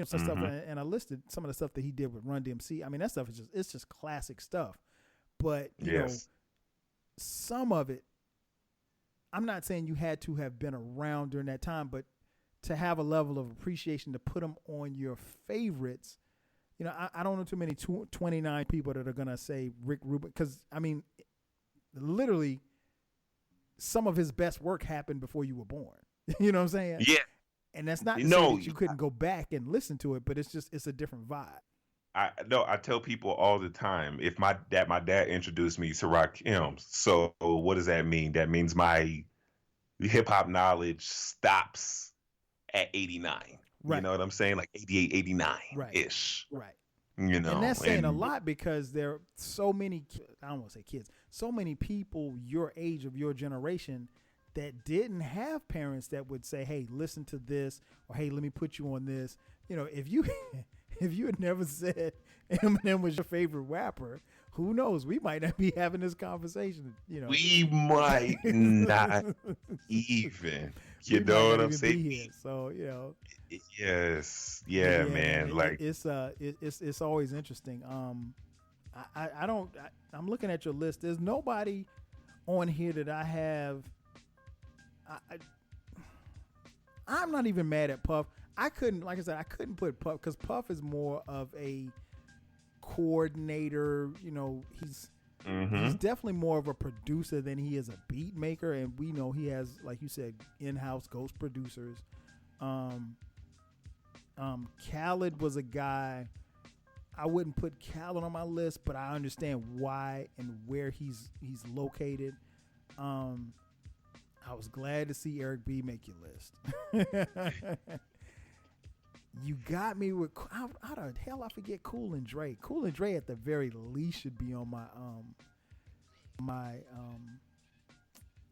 some stuff, and I listed some of the stuff that he did with Run DMC. I mean, that stuff is just classic stuff. But you know, some of it, I'm not saying you had to have been around during that time, but to have a level of appreciation to put them on your favorites. I don't know too many 29 people that are going to say Rick Rubin, because, I mean, literally some of his best work happened before you were born. You know what I'm saying? Yeah. And that's not to say No, that you couldn't go back and listen to it, but it's a different vibe. I tell people all the time, if my dad introduced me to Rakim. So what does that mean? That means my hip hop knowledge stops at 89. Right. You know what I'm saying? Like 88, 89 ish. Right. You know, and that's saying a lot, because there are so many, I don't want to say kids, so many people your age, of your generation, that didn't have parents that would say, hey, listen to this, or hey, let me put you on this. You know, if you if you had never said Eminem was your favorite rapper, who knows? We might not be having this conversation. You know, we might not even. You know what I'm saying? So, you know. Yes. Yeah, man. Like it's always interesting. I'm looking at your list. There's nobody on here that I have. I'm not even mad at Puff. I couldn't put Puff, because Puff is more of a coordinator. You know, he's definitely more of a producer than he is a beat maker, and we know he has, like you said, in-house ghost producers. Khaled was a guy. I wouldn't put Khaled on my list, but I understand why and where he's located. I was glad to see Eric B make your list. You got me with, how the hell I forget Cool and Dre. Cool and Dre at the very least should be on my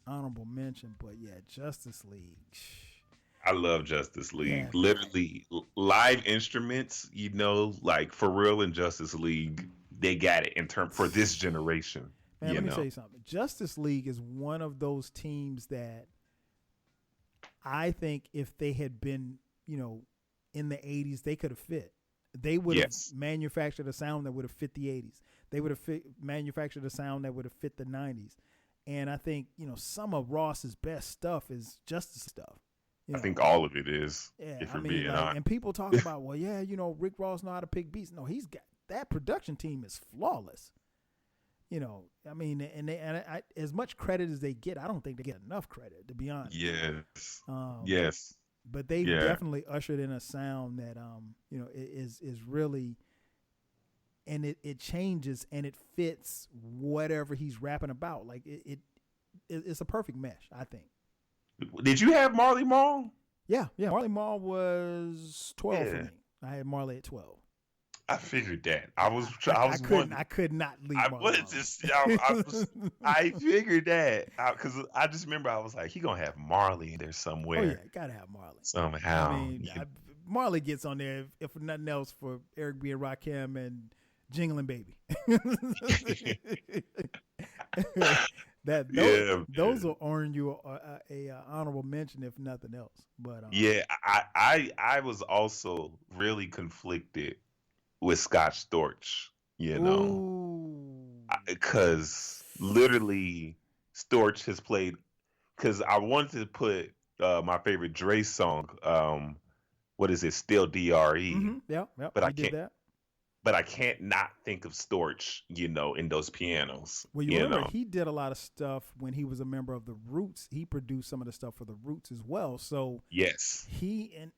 honorable mention. But yeah, Justice League. I love Justice League. Yeah. Literally, live instruments, you know, like for real in Justice League, they got it for this generation. Man, let me tell you something. Justice League is one of those teams that I think if they had been, you know, in the 80s, they could have fit. They would have manufactured a sound that would have fit the 80s. They would have manufactured a sound that would have fit the 90s. And I think, you know, some of Ross's best stuff is Justice stuff. You know? I think all of it is. Yeah, if you're being honest. And people talk about, well, yeah, you know, Rick Ross know how to pick beats. No, he's got that production team is flawless. You know, I mean, and I, as much credit as they get, I don't think they get enough credit, to be honest. Yes. Yes. But they definitely ushered in a sound that, you know, is really, and it changes and it fits whatever he's rapping about. Like it's a perfect mesh, I think. Did you have Marley Marl? Yeah. Marley Marl was 12 for me. I had Marley at 12. I figured that. I could not leave. I figured that because I just remember I was like, he gonna have Marley in there somewhere. Oh yeah, gotta have Marley somehow. I mean, Marley gets on there if for nothing else for Eric B and Rakim and Jingling Baby. Those will earn you a honorable mention if nothing else. But I was also really conflicted with Scott Storch, you know, because literally Storch has played, because I wanted to put my favorite Dre song, what is it, Still DRE. Mm-hmm. Yeah, but I can't. But I can't not think of Storch, you know, in those pianos. Well, you remember he did a lot of stuff when he was a member of the Roots. He produced some of the stuff for the Roots as well. So yes,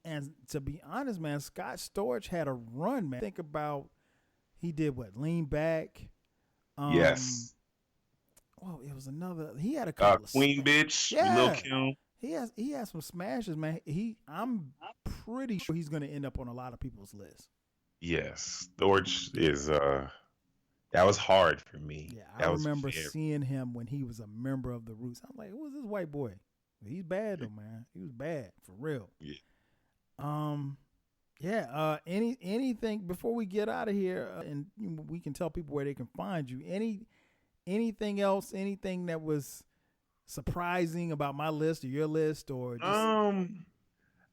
and to be honest, man, Scott Storch had a run, man. Think about, he did what, Lean Back. Yes. Well, it was another. He had a couple of Queen Bitch. Yeah. Lil Kim. He has some smashes, man. I'm pretty sure he's going to end up on a lot of people's lists. Yes, Storch is that was hard for me. Yeah, I remember seeing him when he was a member of the Roots. I'm like, who's this white boy? He's bad though, man. He was bad for real. Yeah. Anything before we get out of here, and we can tell people where they can find you. Anything else? Anything that was surprising about my list or your list, or just...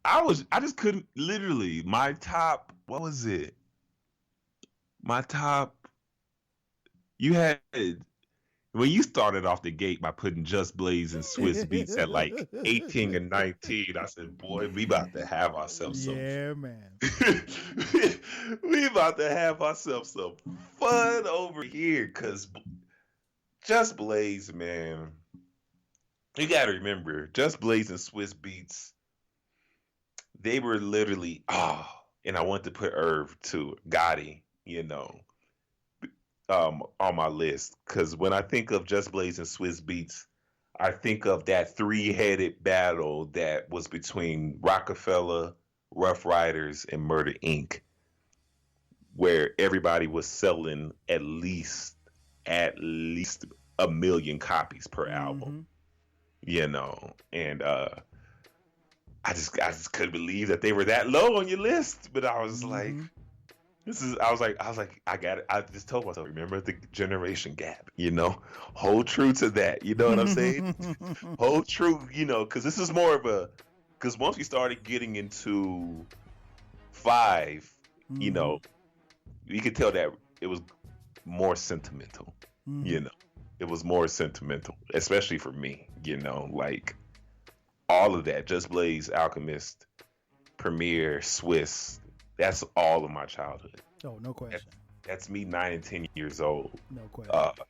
I just couldn't, literally my top. What was it? My top. You had, when you started off the gate by putting Just Blaze and Swiss Beats at like 18 and 19, I said, boy, we about to have ourselves some. Yeah, man. We about to have ourselves some fun over here, because Just Blaze, man. You got to remember, Just Blaze and Swiss Beats, they were literally, and I want to put Irv too, Gotti, on my list. Because when I think of Just Blaze and Swiss Beats, I think of that three-headed battle that was between Rockefeller, Rough Riders, and Murder Inc., where everybody was selling at least a million copies per album, and I just couldn't believe that they were that low on your list. But I was like, I got it. I just told myself, remember the generation gap, hold true to that. You know what I'm saying? Hold true, because this is more of because once we started getting into five, you could tell that it was more sentimental, it was more sentimental, especially for me, like all of that, Just Blaze, Alchemist, Premiere, Swiss, that's all of my childhood. Oh, no question. That's me 9 and 10 years old. No question.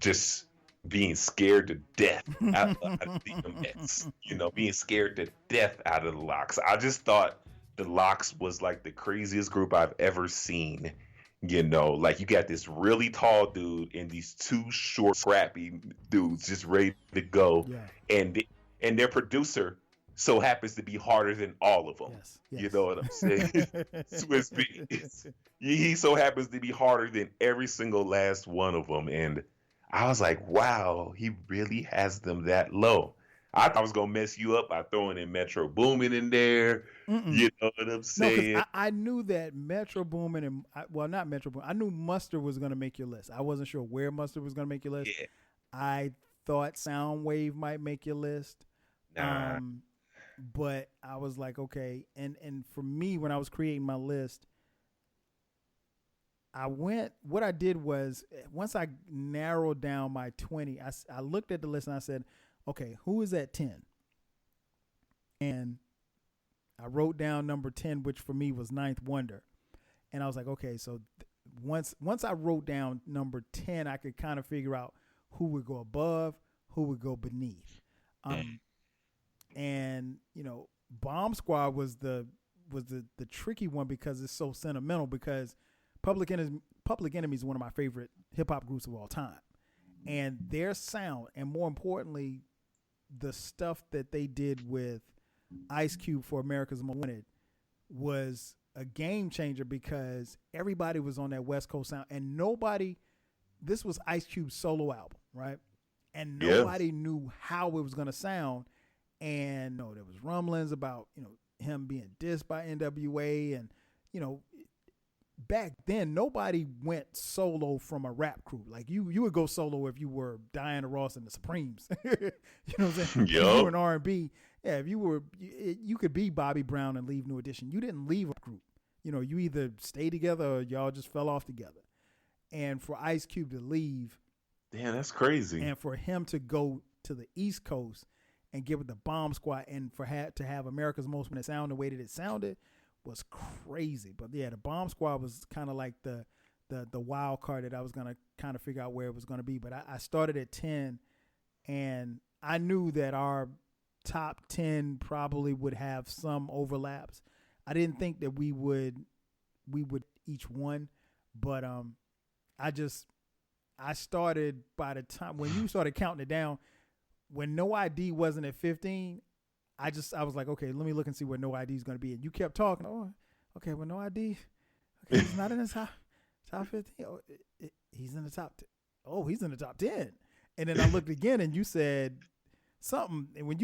Just being scared to death out of the DMX, being scared to death out of the Locks. I just thought the Locks was like the craziest group I've ever seen. Like you got this really tall dude and these two short, scrappy dudes just ready to go. Yeah. And their producer so happens to be harder than all of them. Yes. You know what I'm saying? Swiss Beats. He so happens to be harder than every single last one of them. And I was like, wow, he really has them that low. I thought I was going to mess you up by throwing in Metro Boomin in there. You know what I'm saying? No, I knew that Metro Boomin and, not Metro Boomin, I knew Mustard was going to make your list. I wasn't sure where Mustard was going to make your list. Yeah. I thought Soundwave might make your list. Nah. But I was like, okay. And for me, when I was creating my list, what I did was, once I narrowed down my 20, I looked at the list and I said, okay, who is at 10? And I wrote down number 10, which for me was Ninth Wonder. And I was like, okay, so once I wrote down number 10, I could kind of figure out who would go above, who would go beneath. And Bomb Squad was the tricky one because it's so sentimental, because Public Enemy is one of my favorite hip hop groups of all time, and their sound, and more importantly, the stuff that they did with Ice Cube for America's Most Wanted was a game changer, because everybody was on that West Coast sound, and this was Ice Cube's solo album, right? And nobody knew how it was going to sound. And there was rumblings about, him being dissed by NWA. And, back then, nobody went solo from a rap crew. Like you would go solo if you were Diana Ross and the Supremes. You know what I'm saying? If you were an R&B. Yeah, if you were, you could be Bobby Brown and leave New Edition. You didn't leave a group. You either stay together or y'all just fell off together. And for Ice Cube to leave. Damn, that's crazy. And for him to go to the East Coast and give it the Bomb Squad, and to have America's Most Wanted sound the way that it sounded was crazy. But yeah, the Bomb Squad was kind of like the wild card that I was gonna kind of figure out where it was gonna be. But I started at 10, and I knew that our top 10 probably would have some overlaps. I didn't think that we would each one, but I started, by the time when you started counting it down, when No ID wasn't at 15, I was like, okay, let me look and see where No ID is going to be. And you kept talking. Oh, okay, well, No ID, okay, he's not in the top 15. Oh, he's in the top 10. Oh, he's in the top 10. And then I looked again, and you said something. And when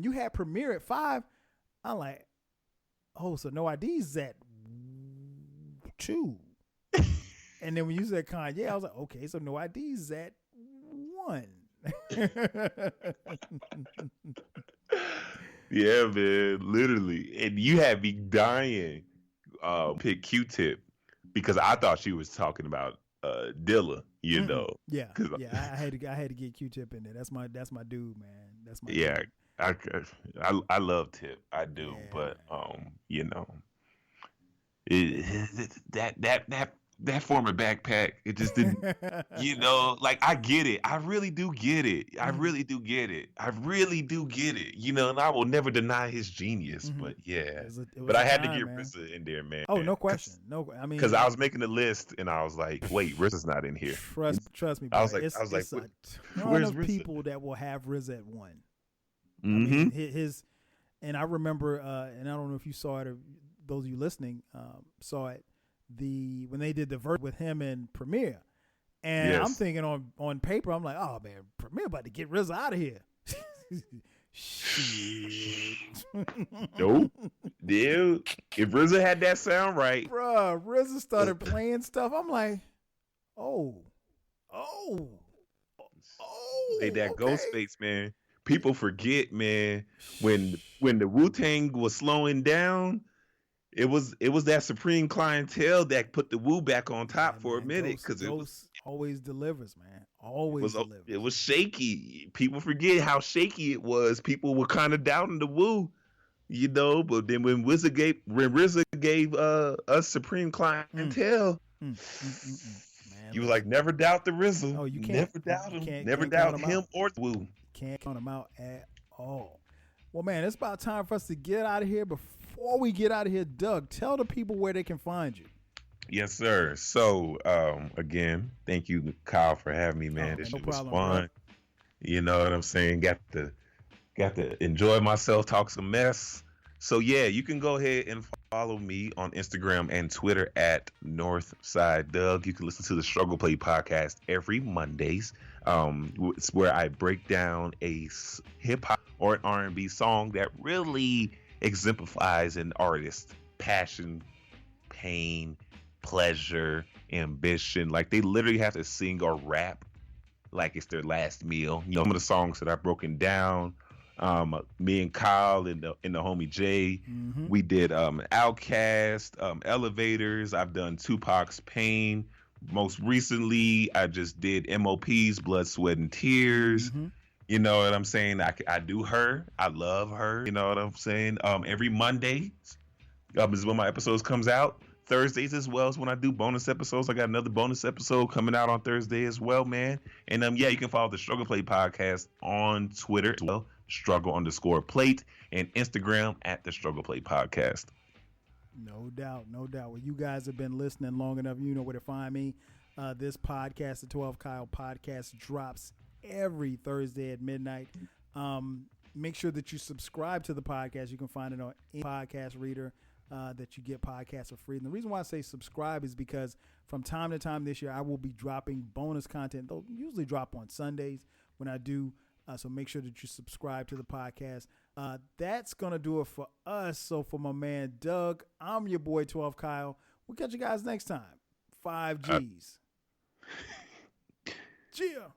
you had Premiere at 5, I'm like, oh, so No ID's at 2. And then when you said Kanye, I was like, okay, so No ID's at 1. Yeah, man, literally. And you had me dying. Pick Q-Tip, because I thought she was talking about Dilla. Yeah. I had to get Q-Tip in there. That's my dude, man. That's my dude. I love Tip. I do, but that that former backpack, it just didn't. Like I get it. I really do get it. I really do get it. I really do get it. And I will never deny his genius. But yeah, it but was I a had to time, get man. RZA in there, man. Oh, no question. No, I Because mean, I was making the list and I was like, wait, RZA's not in here. trust me, I boy. was like, It's a ton where's of RZA? people that will have RZA at one. I Mm-hmm. mean, his, and I remember, and I don't know if you saw it or those of you listening saw it, when they did the verse with him and Premier. And Yes. I'm thinking on paper, I'm like, oh man, Premier about to get RZA out of here. Shit. Nope. Dude, if RZA had that sound right. Bruh, RZA started playing stuff. I'm like, oh. Hey, that Okay. Ghostface, man. People forget, man, when the Wu-Tang was slowing down, it was that Supreme clientele that put the Wu back on top for a minute, because Ghost always delivers, man. Always delivers. It was shaky. People forget how shaky it was. People were kind of doubting the Wu, but then when RZA gave us Supreme clientele, Man, you was like, never doubt the RZA. Oh, you can't. Never doubt him. Never can't doubt him or the Wu. Can't count him out at all. Well, man, it's about time for us to get out of here. Before we get out of here, Doug, tell the people where they can find you. Yes, sir. So, again, thank you, Kyle, for having me, man. This shit was fun. Bro. You know what I'm saying? Got to enjoy myself, talk some mess. So, yeah, you can go ahead and follow me on Instagram and Twitter at NorthSide Doug. You can listen to the Struggle Play podcast every Mondays. It's where I break down a hip hop or an R&B song that really exemplifies an artist's passion, pain, pleasure, ambition. Like they literally have to sing or rap like it's their last meal. Some of the songs that I've broken down, me and Kyle and the homie Jay, we did Outkast, Elevators. I've done Tupac's Pain. Most recently, I just did MOP's Blood, Sweat, and Tears. You know what I'm saying? I do Her. I love Her. You know what I'm saying? Every Monday is when my episodes comes out. Thursdays as well is when I do bonus episodes. I got another bonus episode coming out on Thursday as well, man. And you can follow the Struggle Plate podcast on Twitter as well, Struggle_Plate, and Instagram at the Struggle Plate podcast. No doubt. Well, you guys have been listening long enough. You know where to find me. This podcast, the 12 Kyle podcast, drops every Thursday at midnight. Make sure that you subscribe to the podcast. You can find it on any podcast reader that you get podcasts for free. And the reason why I say subscribe is because from time to time this year, I will be dropping bonus content. They'll usually drop on Sundays when I do. So make sure that you subscribe to the podcast. That's going to do it for us. So for my man, Doug, I'm your boy, 12 Kyle. We'll catch you guys next time. 5 Gs. Yeah.